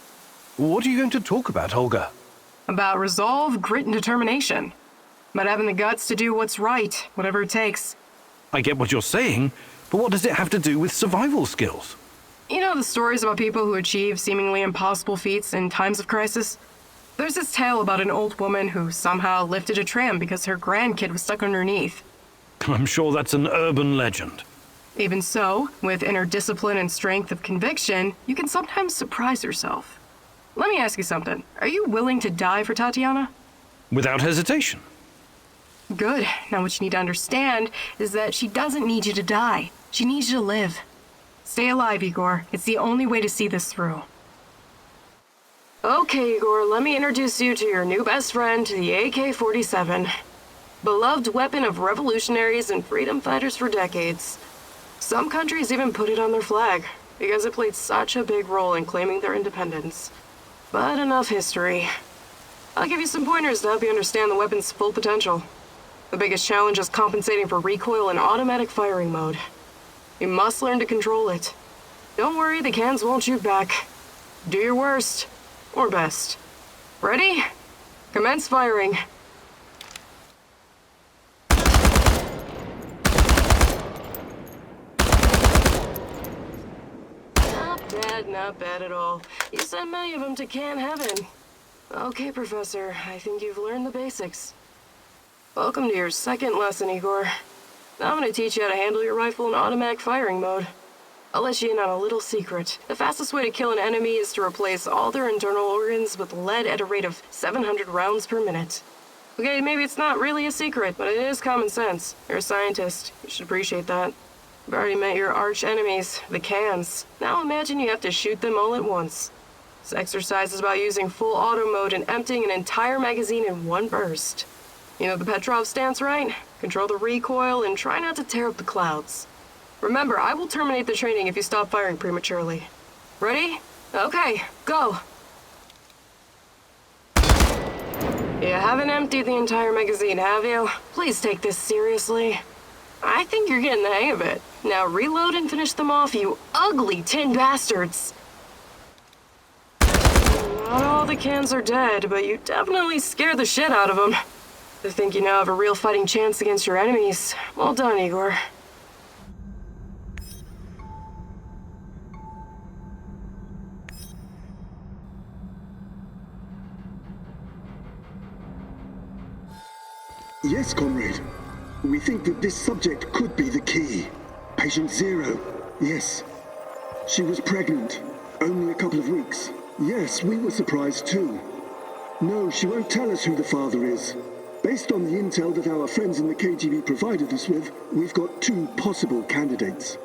What are you going to talk about, Olga? About resolve, grit, and determination. About having the guts to do what's right, whatever it takes. I get what you're saying, but what does it have to do with survival skills? You know the stories about people who achieve seemingly impossible feats in times of crisis? There's this tale about an old woman who somehow lifted a tram because her grandkid was stuck underneath. I'm sure that's an urban legend. Even so, with inner discipline and strength of conviction, you can sometimes surprise yourself. Let me ask you something. Are you willing to die for Tatiana? Without hesitation. Good. Now what you need to understand is that she doesn't need you to die. She needs you to live. Stay alive, Igor. It's the only way to see this through. Okay, Igor, let me introduce you to your new best friend, the AK-47. Beloved weapon of revolutionaries and freedom fighters for decades. Some countries even put it on their flag, because it played such a big role in claiming their independence. But enough history. I'll give you some pointers to help you understand the weapon's full potential. The biggest challenge is compensating for recoil in automatic firing mode. You must learn to control it. Don't worry, the cans won't shoot back. Do your worst, or best. Ready? Commence firing. Not bad at all. You sent many of them to can heaven. Okay, Professor, I think you've learned the basics. Welcome to your second lesson, Igor. Now I'm gonna teach you how to handle your rifle in automatic firing mode. I'll let you in on a little secret. The fastest way to kill an enemy is to replace all their internal organs with lead at a rate of 700 rounds per minute. Okay, maybe it's not really a secret, but it is common sense. You're a scientist. You should appreciate that. You've already met your arch enemies, the cans. Now imagine you have to shoot them all at once. This exercise is about using full auto mode and emptying an entire magazine in one burst. You know the Petrov stance, right? Control the recoil and try not to tear up the clouds. Remember, I will terminate the training if you stop firing prematurely. Ready? Okay, go. You haven't emptied the entire magazine, have you? Please take this seriously. I think you're getting the hang of it. Now reload and finish them off, you ugly tin bastards. Not all the cans are dead, but you definitely scared the shit out of them. I think you now have a real fighting chance against your enemies. Well done, Igor. Yes, comrade. We think that this subject could be the key. Patient 0. Yes. She was pregnant. Only a couple of weeks. Yes, we were surprised too. No, she won't tell us who the father is. Based on the intel that our friends in the KGB provided us with, we've got 2 possible candidates.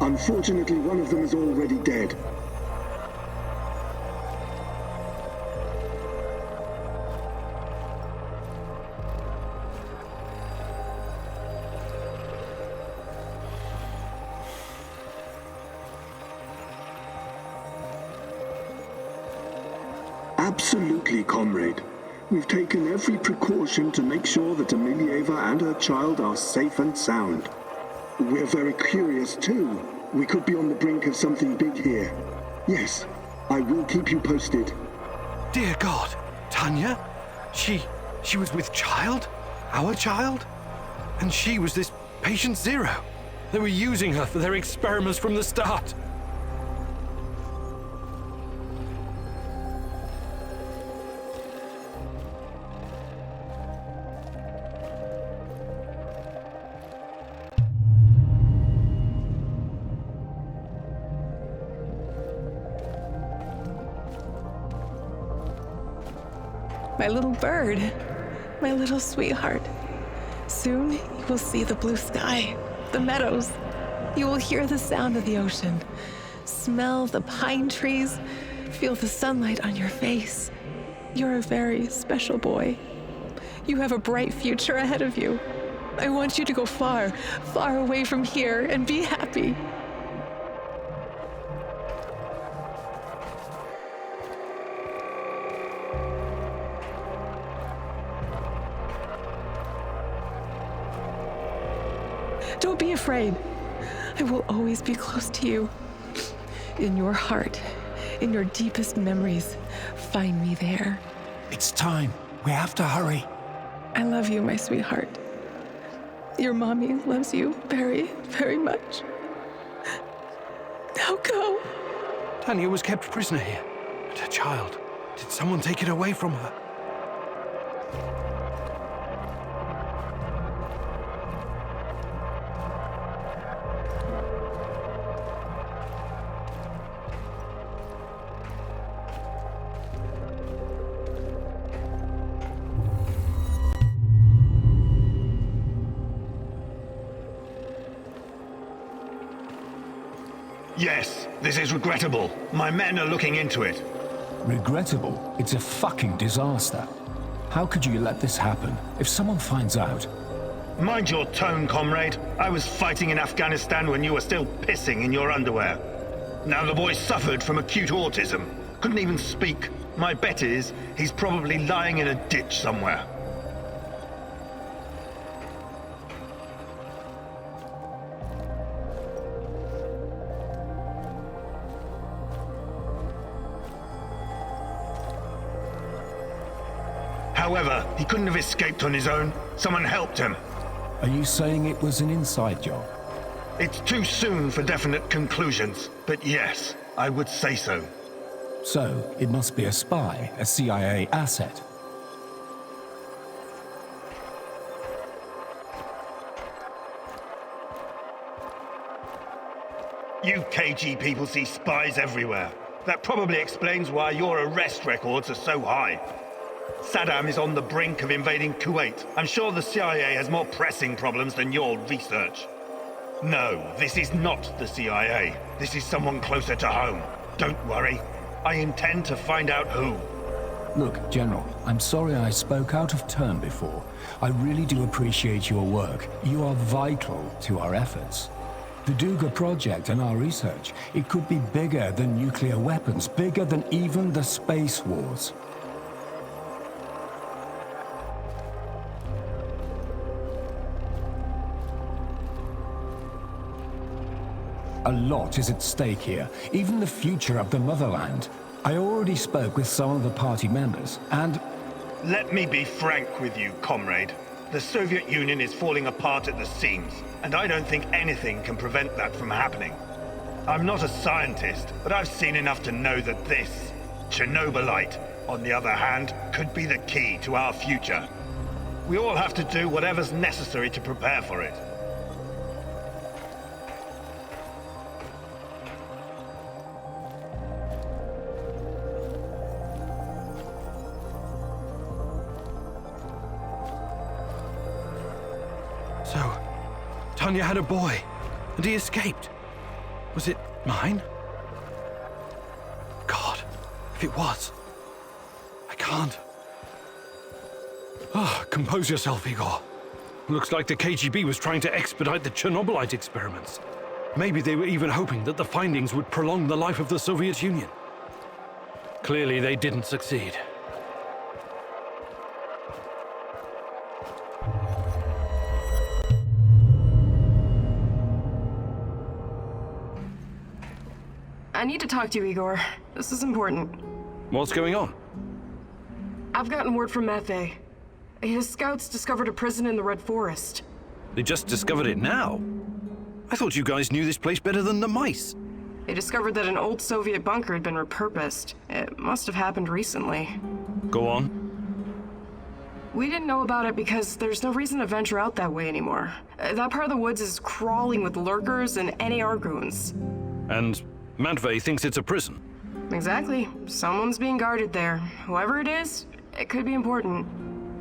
Unfortunately, one of them is already dead. Absolutely, comrade. We've taken every precaution to make sure that Emilieva and her child are safe and sound. We're very curious, too. We could be on the brink of something big here. Yes, I will keep you posted. Dear God, Tanya? She was with child? Our child? And she was this patient 0. They were using her for their experiments from the start. My little bird, my little sweetheart. Soon you will see the blue sky, the meadows. You will hear the sound of the ocean, smell the pine trees, feel the sunlight on your face. You're a very special boy. You have a bright future ahead of you. I want you to go far, far away from here and be happy. Don't be afraid. I will always be close to you. In your heart, in your deepest memories, find me there. It's time. We have to hurry. I love you, my sweetheart. Your mommy loves you very, very much. Now go. Tanya was kept prisoner here. And her child. Did someone take it away from her? Yes, this is regrettable. My men are looking into it. Regrettable? It's a fucking disaster. How could you let this happen? If someone finds out... Mind your tone, comrade. I was fighting in Afghanistan when you were still pissing in your underwear. Now the boy suffered from acute autism. Couldn't even speak. My bet is he's probably lying in a ditch somewhere. However, he couldn't have escaped on his own. Someone helped him. Are you saying it was an inside job? It's too soon for definite conclusions, but yes, I would say so. So, it must be a spy, a CIA asset. You KG people see spies everywhere. That probably explains why your arrest records are so high. Saddam is on the brink of invading Kuwait. I'm sure the CIA has more pressing problems than your research. No, this is not the CIA. This is someone closer to home. Don't worry. I intend to find out who. Look, General, I'm sorry I spoke out of turn before. I really do appreciate your work. You are vital to our efforts. The Duga project and our research, it could be bigger than nuclear weapons, bigger than even the space wars. A lot is at stake here, even the future of the motherland. I already spoke with some of the party members, and... Let me be frank with you, comrade. The Soviet Union is falling apart at the seams, and I don't think anything can prevent that from happening. I'm not a scientist, but I've seen enough to know that this, Chernobylite, on the other hand, could be the key to our future. We all have to do whatever's necessary to prepare for it. So, Tanya had a boy, and he escaped. Was it mine? God, if it was, I can't. Compose yourself, Igor. Looks like the KGB was trying to expedite the Chernobylite experiments. Maybe they were even hoping that the findings would prolong the life of the Soviet Union. Clearly, they didn't succeed. I need to talk to you, Igor. This is important. What's going on? I've gotten word from Matvey. His scouts discovered a prison in the Red Forest. They just discovered it now? I thought you guys knew this place better than the mice. They discovered that an old Soviet bunker had been repurposed. It must have happened recently. Go on. We didn't know about it because there's no reason to venture out that way anymore. That part of the woods is crawling with lurkers and NAR goons. And Matvey thinks it's a prison. Exactly. Someone's being guarded there. Whoever it is, it could be important.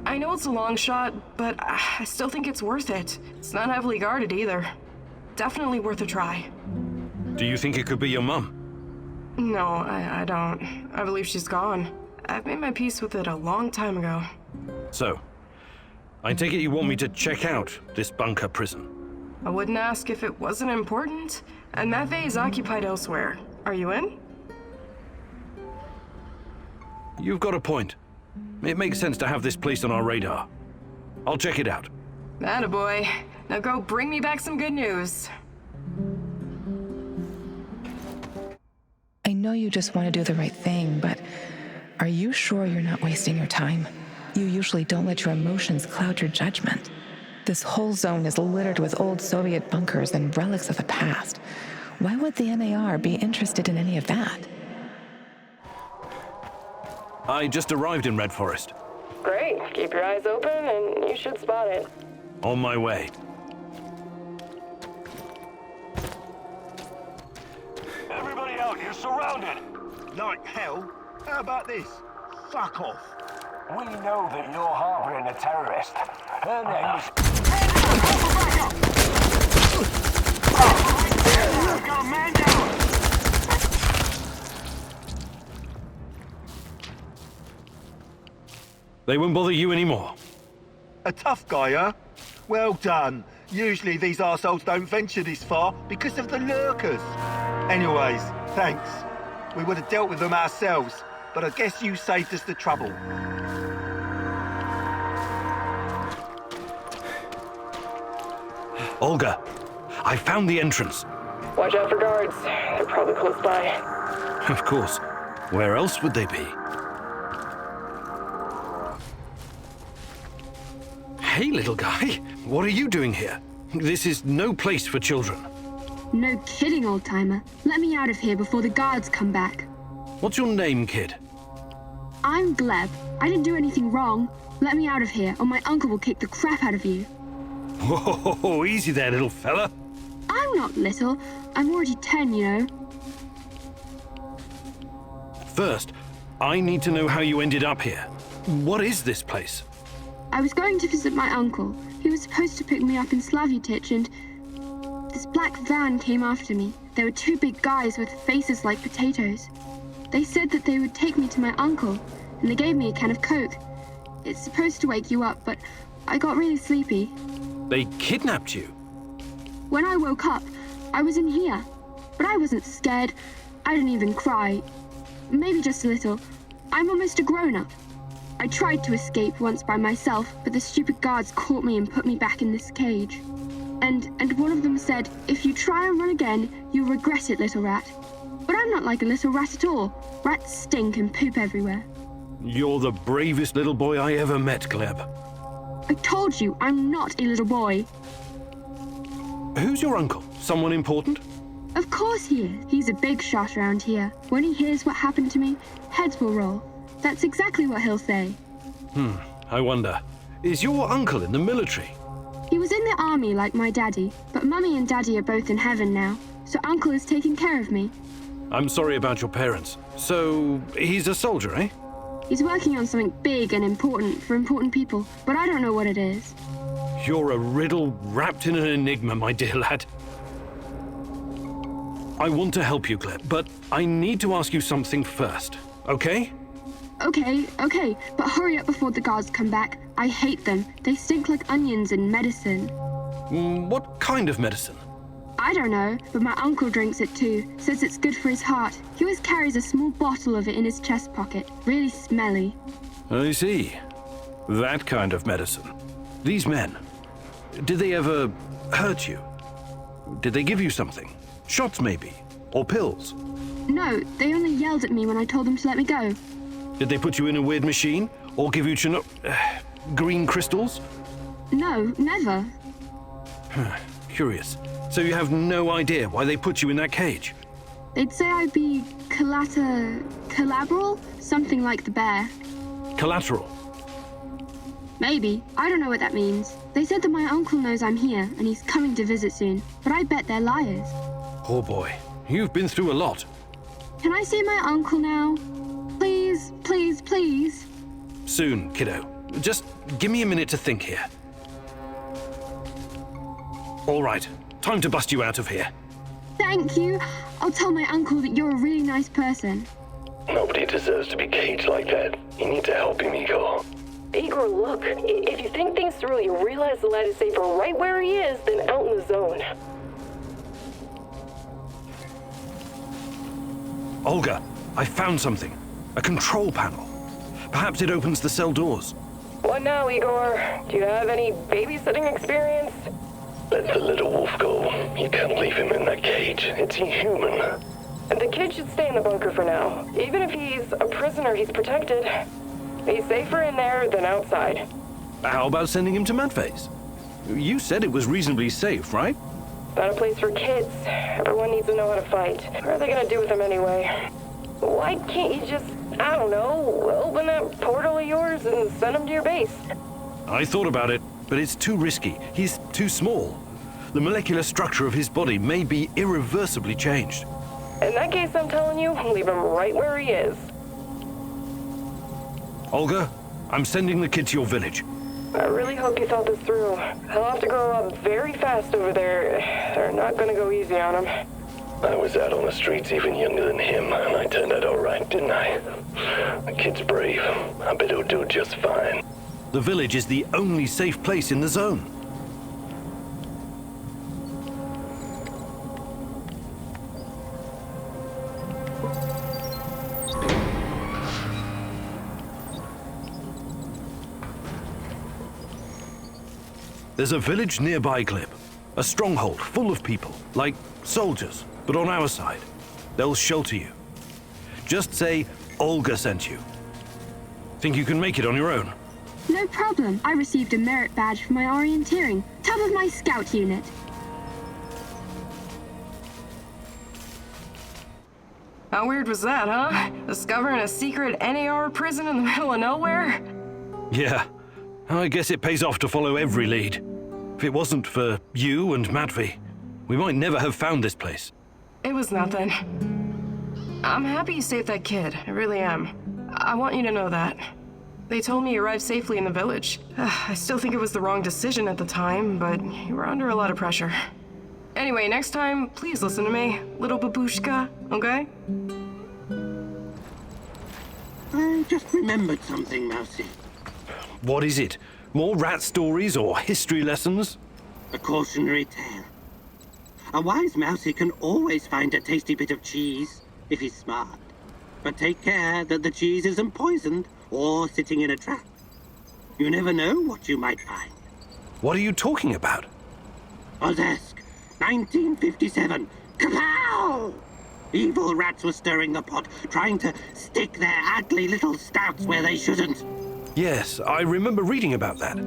I know it's a long shot, but I still think it's worth it. It's not heavily guarded either. Definitely worth a try. Do you think it could be your mum? No, I don't. I believe she's gone. I've made my peace with it a long time ago. So, I take it you want me to check out this bunker prison? I wouldn't ask if it wasn't important. And Matvey is occupied elsewhere. Are you in? You've got a point. It makes sense to have this place on our radar. I'll check it out. Attaboy. Now go bring me back some good news. I know you just want to do the right thing, but are you sure you're not wasting your time? You usually don't let your emotions cloud your judgment. This whole zone is littered with old Soviet bunkers and relics of the past. Why would the NAR be interested in any of that? I just arrived in Red Forest. Great. Keep your eyes open and you should spot it. On my way. Everybody out, you're surrounded! Like hell? How about this? Fuck off. We know that you're harboring a terrorist. Her name is... Go, man down! They won't bother you anymore. A tough guy, huh? Well done. Usually these arseholes don't venture this far because of the lurkers. Anyways, thanks. We would have dealt with them ourselves, but I guess you saved us the trouble. Olga, I found the entrance. Watch out for guards. They're probably close by. Of course. Where else would they be? Hey, little guy. What are you doing here? This is no place for children. No kidding, old-timer. Let me out of here before the guards come back. What's your name, kid? I'm Gleb. I didn't do anything wrong. Let me out of here, or my uncle will kick the crap out of you. Whoa, easy there, little fella. I'm not little. I'm already 10, you know. First, I need to know how you ended up here. What is this place? I was going to visit my uncle. He was supposed to pick me up in Slavutich, and this black van came after me. There were two big guys with faces like potatoes. They said that they would take me to my uncle, and they gave me a can of Coke. It's supposed to wake you up, but I got really sleepy. They kidnapped you? When I woke up, I was in here. But I wasn't scared. I didn't even cry. Maybe just a little. I'm almost a grown-up. I tried to escape once by myself, but the stupid guards caught me and put me back in this cage. And one of them said, if you try and run again, you'll regret it, little rat. But I'm not like a little rat at all. Rats stink and poop everywhere. You're the bravest little boy I ever met, Gleb. I told you, I'm not a little boy. Who's your uncle? Someone important? Of course he is. He's a big shot around here. When he hears what happened to me, heads will roll. That's exactly what he'll say. I wonder. Is your uncle in the military? He was in the army like my daddy, but Mummy and Daddy are both in heaven now, so Uncle is taking care of me. I'm sorry about your parents. So, he's a soldier, eh? He's working on something big and important for important people, but I don't know what it is. You're a riddle wrapped in an enigma, my dear lad. I want to help you, Gleb, but I need to ask you something first, okay? Okay, but hurry up before the guards come back. I hate them. They stink like onions and medicine. What kind of medicine? I don't know, but my uncle drinks it too. Says it's good for his heart. He always carries a small bottle of it in his chest pocket. Really smelly. I see. That kind of medicine. These men, did they ever hurt you? Did they give you something? Shots, maybe? Or pills? No, they only yelled at me when I told them to let me go. Did they put you in a weird machine? Or give you green crystals? No, never. Curious. So you have no idea why they put you in that cage? They'd say I'd be collateral? Something like the bear. Collateral? Maybe. I don't know what that means. They said that my uncle knows I'm here, and he's coming to visit soon. But I bet they're liars. Oh boy, you've been through a lot. Can I see my uncle now? Please, please, please. Soon, kiddo. Just give me a minute to think here. All right, time to bust you out of here. Thank you. I'll tell my uncle that you're a really nice person. Nobody deserves to be caged like that. You need to help him, Igor. Igor, look. If you think things through, you'll realize the lad is safer right where he is than out in the zone. Olga, I found something. A control panel. Perhaps it opens the cell doors. What now, Igor? Do you have any babysitting experience? Let the little wolf go. You can't leave him in that cage. It's inhuman. The kid should stay in the bunker for now. Even if he's a prisoner, he's protected. He's safer in there than outside. How about sending him to Madface? You said it was reasonably safe, right? Not a place for kids. Everyone needs to know how to fight. What are they gonna do with him anyway? Why can't you just, I don't know, open that portal of yours and send him to your base? I thought about it, but it's too risky. He's too small. The molecular structure of his body may be irreversibly changed. In that case, I'm telling you, leave him right where he is. Olga, I'm sending the kid to your village. I really hope you thought this through. He'll have to grow up very fast over there. They're not gonna go easy on him. I was out on the streets even younger than him, and I turned out alright, didn't I? The kid's brave. I bet he'll do just fine. The village is the only safe place in the zone. There's a village nearby, Glib. A stronghold full of people, like soldiers, but on our side. They'll shelter you. Just say Olga sent you. Think you can make it on your own? No problem. I received a merit badge for my orienteering. Top of my scout unit. How weird was that, huh? Discovering a secret NAR prison in the middle of nowhere? Yeah. I guess it pays off to follow every lead. If it wasn't for you and Matvey, we might never have found this place. It was nothing. I'm happy you saved that kid. I really am. I want you to know that. They told me you arrived safely in the village. I still think it was the wrong decision at the time, but you were under a lot of pressure. Anyway, next time, please listen to me, little babushka, okay? I just remembered something, Mousy. What is it? More rat stories or history lessons? A cautionary tale. A wise Mousy can always find a tasty bit of cheese, if he's smart. But take care that the cheese isn't poisoned or sitting in a trap. You never know what you might find. What are you talking about? Ozesk, 1957. Kapow! Evil rats were stirring the pot, trying to stick their ugly little snouts where they shouldn't. Yes, I remember reading about that.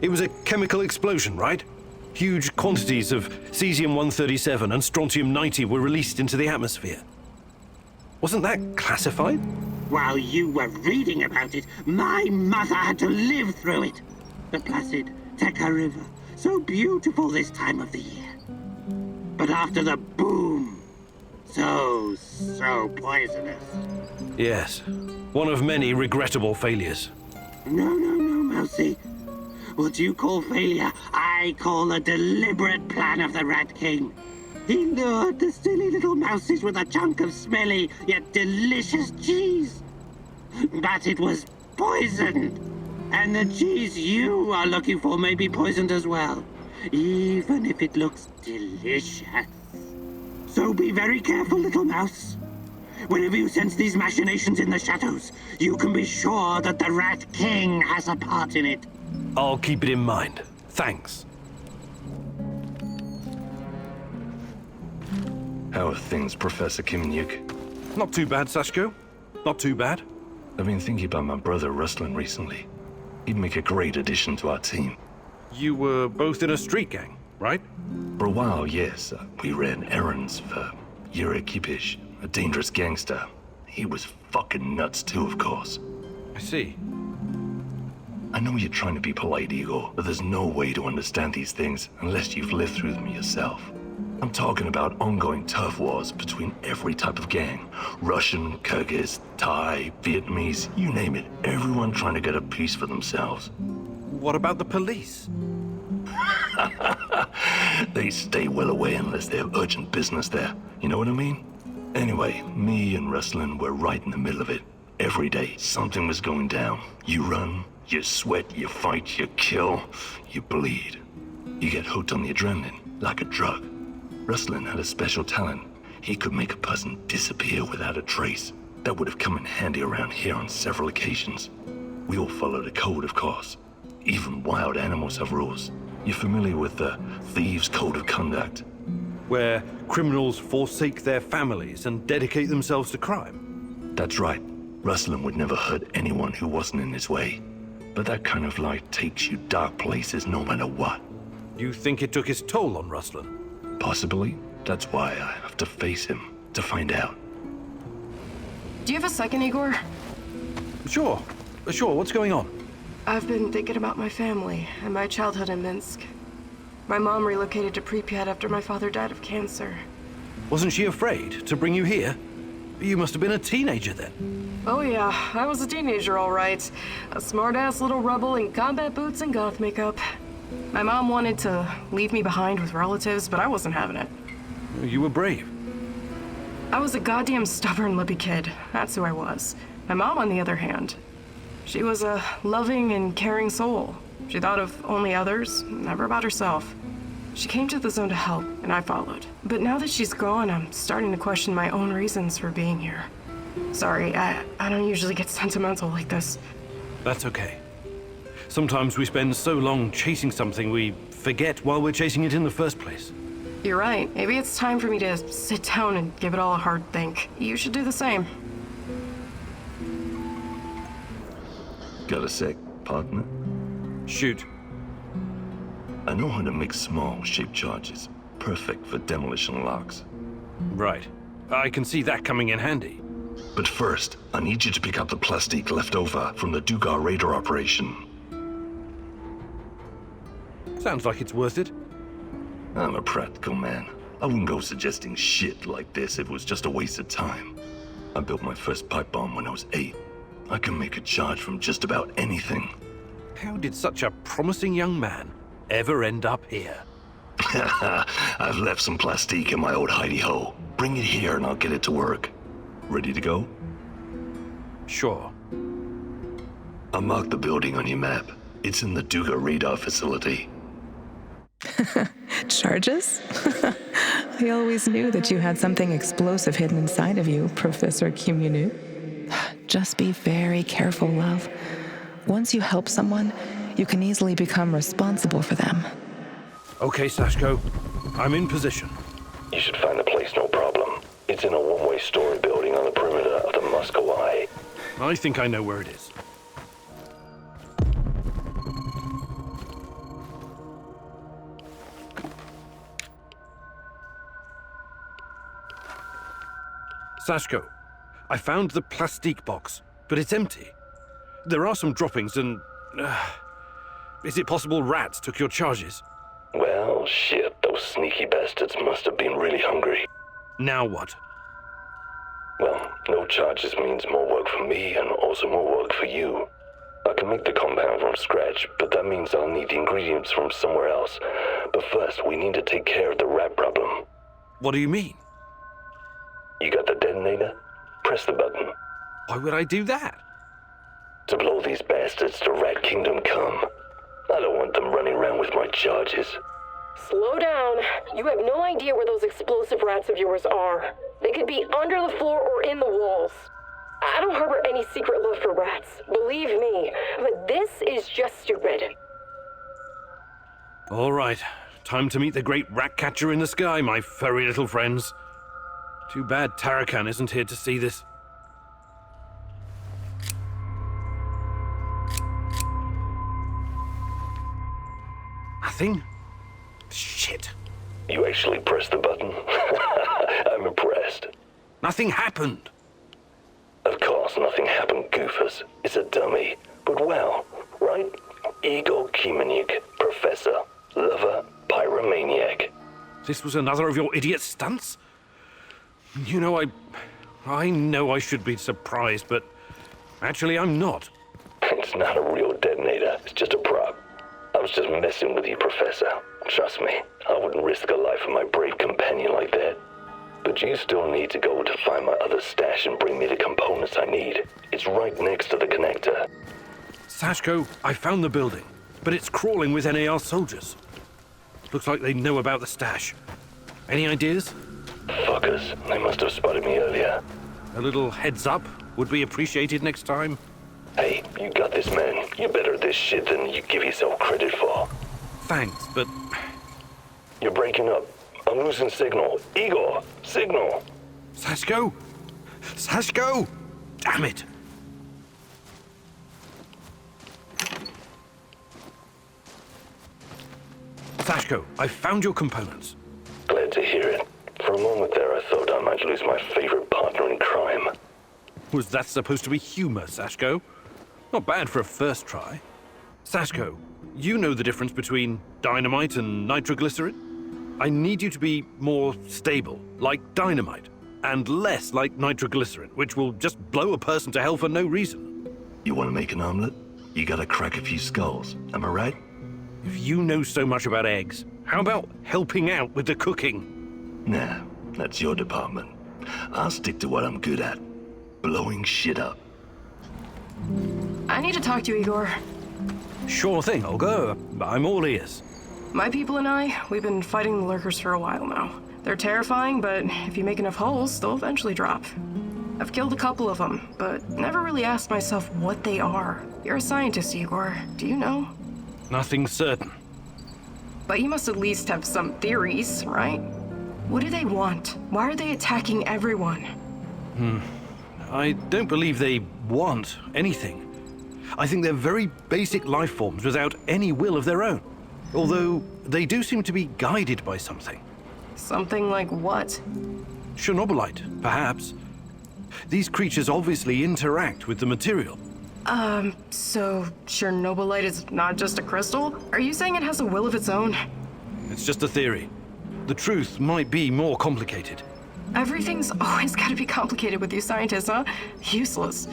It was a chemical explosion, right? Huge quantities of cesium-137 and strontium-90 were released into the atmosphere. Wasn't that classified? While you were reading about it, my mother had to live through it. The placid Teka River, so beautiful this time of the year. But after the boom, so poisonous. Yes, one of many regrettable failures. No, Mousy. What you call failure, I call a deliberate plan of the Rat King. He lured the silly little mouses with a chunk of smelly yet delicious cheese. But it was poisoned. And the cheese you are looking for may be poisoned as well, even if it looks delicious. So be very careful, little mouse. Whenever you sense these machinations in the shadows, you can be sure that the Rat King has a part in it. I'll keep it in mind. Thanks. How are things, Professor Khanykov? Not too bad, Sashko. Not too bad. I've been thinking about my brother Ruslan recently. He'd make a great addition to our team. You were both in a street gang, right? For a while, yes. We ran errands for Yuri Kipish, a dangerous gangster. He was fucking nuts too, of course. I see. I know you're trying to be polite, Igor, but there's no way to understand these things unless you've lived through them yourself. I'm talking about ongoing turf wars between every type of gang. Russian, Kyrgyz, Thai, Vietnamese, you name it. Everyone trying to get a piece for themselves. What about the police? They stay well away unless they have urgent business there. You know what I mean? Anyway, me and Ruslan were right in the middle of it. Every day, something was going down. You run, you sweat, you fight, you kill, you bleed. You get hooked on the adrenaline, like a drug. Ruslan had a special talent. He could make a person disappear without a trace. That would have come in handy around here on several occasions. We all followed a code, of course. Even wild animals have rules. You're familiar with the Thieves' Code of Conduct? Where criminals forsake their families and dedicate themselves to crime? That's right. Ruslan would never hurt anyone who wasn't in his way. But that kind of life takes you dark places no matter what. You think it took its toll on Ruslan? Possibly. That's why I have to face him, to find out. Do you have a second, Igor? Sure. What's going on? I've been thinking about my family and my childhood in Minsk. My mom relocated to Pripyat after my father died of cancer. Wasn't she afraid to bring you here? You must have been a teenager then. Oh yeah, I was a teenager all right. A smart-ass little rebel in combat boots and goth makeup. My mom wanted to leave me behind with relatives, but I wasn't having it. You were brave. I was a goddamn stubborn lippy kid. That's who I was. My mom, on the other hand, she was a loving and caring soul. She thought of only others, never about herself. She came to the zone to help, and I followed. But now that she's gone, I'm starting to question my own reasons for being here. Sorry, I don't usually get sentimental like this. That's okay. Sometimes we spend so long chasing something we forget while we're chasing it in the first place. You're right. Maybe it's time for me to sit down and give it all a hard think. You should do the same. Got a sec, partner? Shoot. I know how to make small, shaped charges. Perfect for demolition locks. Right. I can see that coming in handy. But first, I need you to pick up the plastic left over from the Dugar radar operation. Sounds like it's worth it. I'm a practical man. I wouldn't go suggesting shit like this if it was just a waste of time. I built my first pipe bomb when I was 8. I can make a charge from just about anything. How did such a promising young man ever end up here? I've left some plastique in my old hidey hole. Bring it here and I'll get it to work. Ready to go? Sure. I marked the building on your map. It's in the Duga radar facility. Charges? I always knew that you had something explosive hidden inside of you, Professor Kimunu. Just be very careful, love. Once you help someone, you can easily become responsible for them. Okay, Sashko. I'm in position. You should find the place, no problem. It's in a one-way story building on the perimeter of the Moscow Eye. I think I know where it is. Sashko, I found the plastique box, but it's empty. There are some droppings and... is it possible rats took your charges? Well, shit, those sneaky bastards must have been really hungry. Now what? Well, no charges means more work for me and also more work for you. I can make the compound from scratch, but that means I'll need the ingredients from somewhere else. But first, we need to take care of the rat problem. What do you mean? You got the detonator? Press the button. Why would I do that? To blow these bastards to Rat Kingdom come. I don't want them running around with my charges. Slow down. You have no idea where those explosive rats of yours are. They could be under the floor or in the walls. I don't harbor any secret love for rats, believe me, but this is just stupid. All right, time to meet the great rat catcher in the sky, my furry little friends. Too bad Tarakan isn't here to see this. Nothing? Shit. You actually pressed the button? I'm impressed. Nothing happened. Of course nothing happened, goofers. It's a dummy. But well, right? Igor Khanykov, professor, lover, pyromaniac. This was another of your idiot stunts? You know, I know I should be surprised, but actually I'm not. It's not a real detonator. It's just a prop. I was just messing with you, Professor. Trust me, I wouldn't risk the life of my brave companion like that. But you still need to go to find my other stash and bring me the components I need. It's right next to the connector. Sashko, I found the building, but it's crawling with NAR soldiers. Looks like they know about the stash. Any ideas? Fuckers, they must have spotted me earlier. A little heads up would be appreciated next time. Hey, you got this, man. You're better at this shit than you give yourself credit for. Thanks, but... You're breaking up. I'm losing signal. Igor, signal. Sashko! Sashko! Damn it! Sashko, I found your components. Glad to hear it. For a moment there, I thought I might lose my favorite partner in crime. Was that supposed to be humor, Sashko? Not bad for a first try. Sashko, you know the difference between dynamite and nitroglycerin? I need you to be more stable, like dynamite, and less like nitroglycerin, which will just blow a person to hell for no reason. You want to make an omelet? You gotta crack a few skulls, am I right? If you know so much about eggs, how about helping out with the cooking? Nah, that's your department. I'll stick to what I'm good at. Blowing shit up. I need to talk to you, Igor. Sure thing, Olga. I'm all ears. My people and I, we've been fighting the lurkers for a while now. They're terrifying, but if you make enough holes, they'll eventually drop. I've killed a couple of them, but never really asked myself what they are. You're a scientist, Igor. Do you know? Nothing certain. But you must at least have some theories, right? What do they want? Why are they attacking everyone? I don't believe they want anything. I think they're very basic life forms without any will of their own. Although, they do seem to be guided by something. Something like what? Chernobylite, perhaps. These creatures obviously interact with the material. So Chernobylite is not just a crystal? Are you saying it has a will of its own? It's just a theory. The truth might be more complicated. Everything's always gotta be complicated with you scientists, huh? Useless.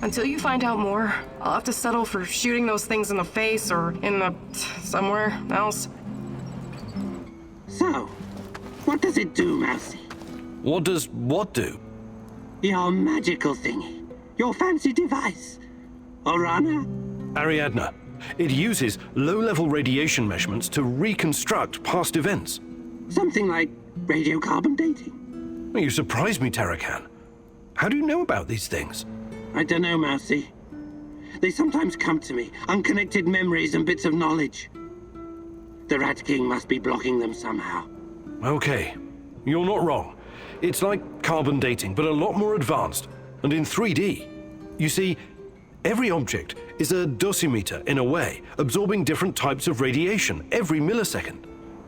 Until you find out more, I'll have to settle for shooting those things in the face or in the... somewhere else. So, what does it do, Mousy? What does what do? Your magical thingy. Your fancy device. Orana? Ariadna. It uses low-level radiation measurements to reconstruct past events. Something like radiocarbon dating. You surprise me, Tarakan. How do you know about these things? I don't know, Mousy. They sometimes come to me, unconnected memories and bits of knowledge. The Rat King must be blocking them somehow. Okay, you're not wrong. It's like carbon dating, but a lot more advanced, and in 3D. You see, every object is a dosimeter in a way, absorbing different types of radiation every millisecond.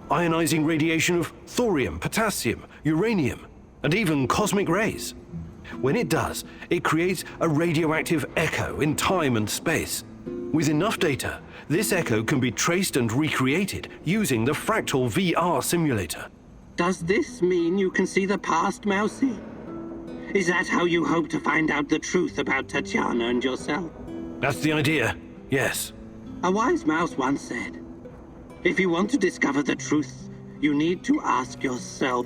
Ionizing radiation of thorium, potassium, uranium, and even cosmic rays. When it does, it creates a radioactive echo in time and space. With enough data, this echo can be traced and recreated using the fractal VR simulator. Does this mean you can see the past, Mousy? Is that how you hope to find out the truth about Tatiana and yourself? That's the idea, yes. A wise mouse once said, if you want to discover the truth, you need to ask yourself,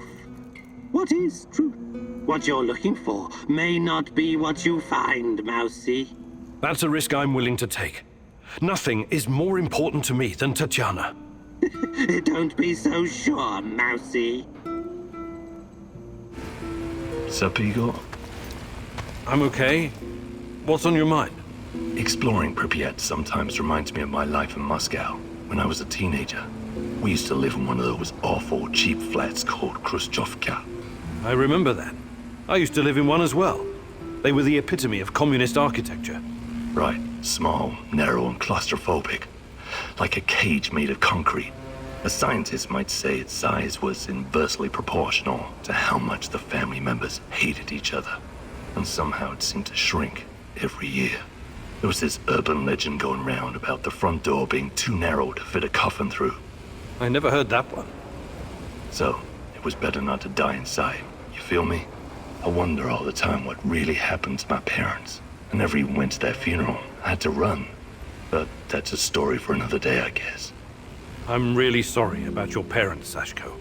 what is truth? What you're looking for may not be what you find, Mousy. That's a risk I'm willing to take. Nothing is more important to me than Tatiana. Don't be so sure, Mousy. Sup, Igor? I'm okay. What's on your mind? Exploring Pripyat sometimes reminds me of my life in Moscow when I was a teenager. We used to live in one of those awful cheap flats called Khrushchevka. I remember that. I used to live in one as well. They were the epitome of communist architecture. Right. Small, narrow, and claustrophobic. Like a cage made of concrete. A scientist might say its size was inversely proportional to how much the family members hated each other. And somehow it seemed to shrink every year. There was this urban legend going round about the front door being too narrow to fit a coffin through. I never heard that one. So, it was better not to die inside. You feel me? I wonder all the time what really happened to my parents. I never even went to their funeral. I had to run. But that's a story for another day, I guess. I'm really sorry about your parents, Sashko.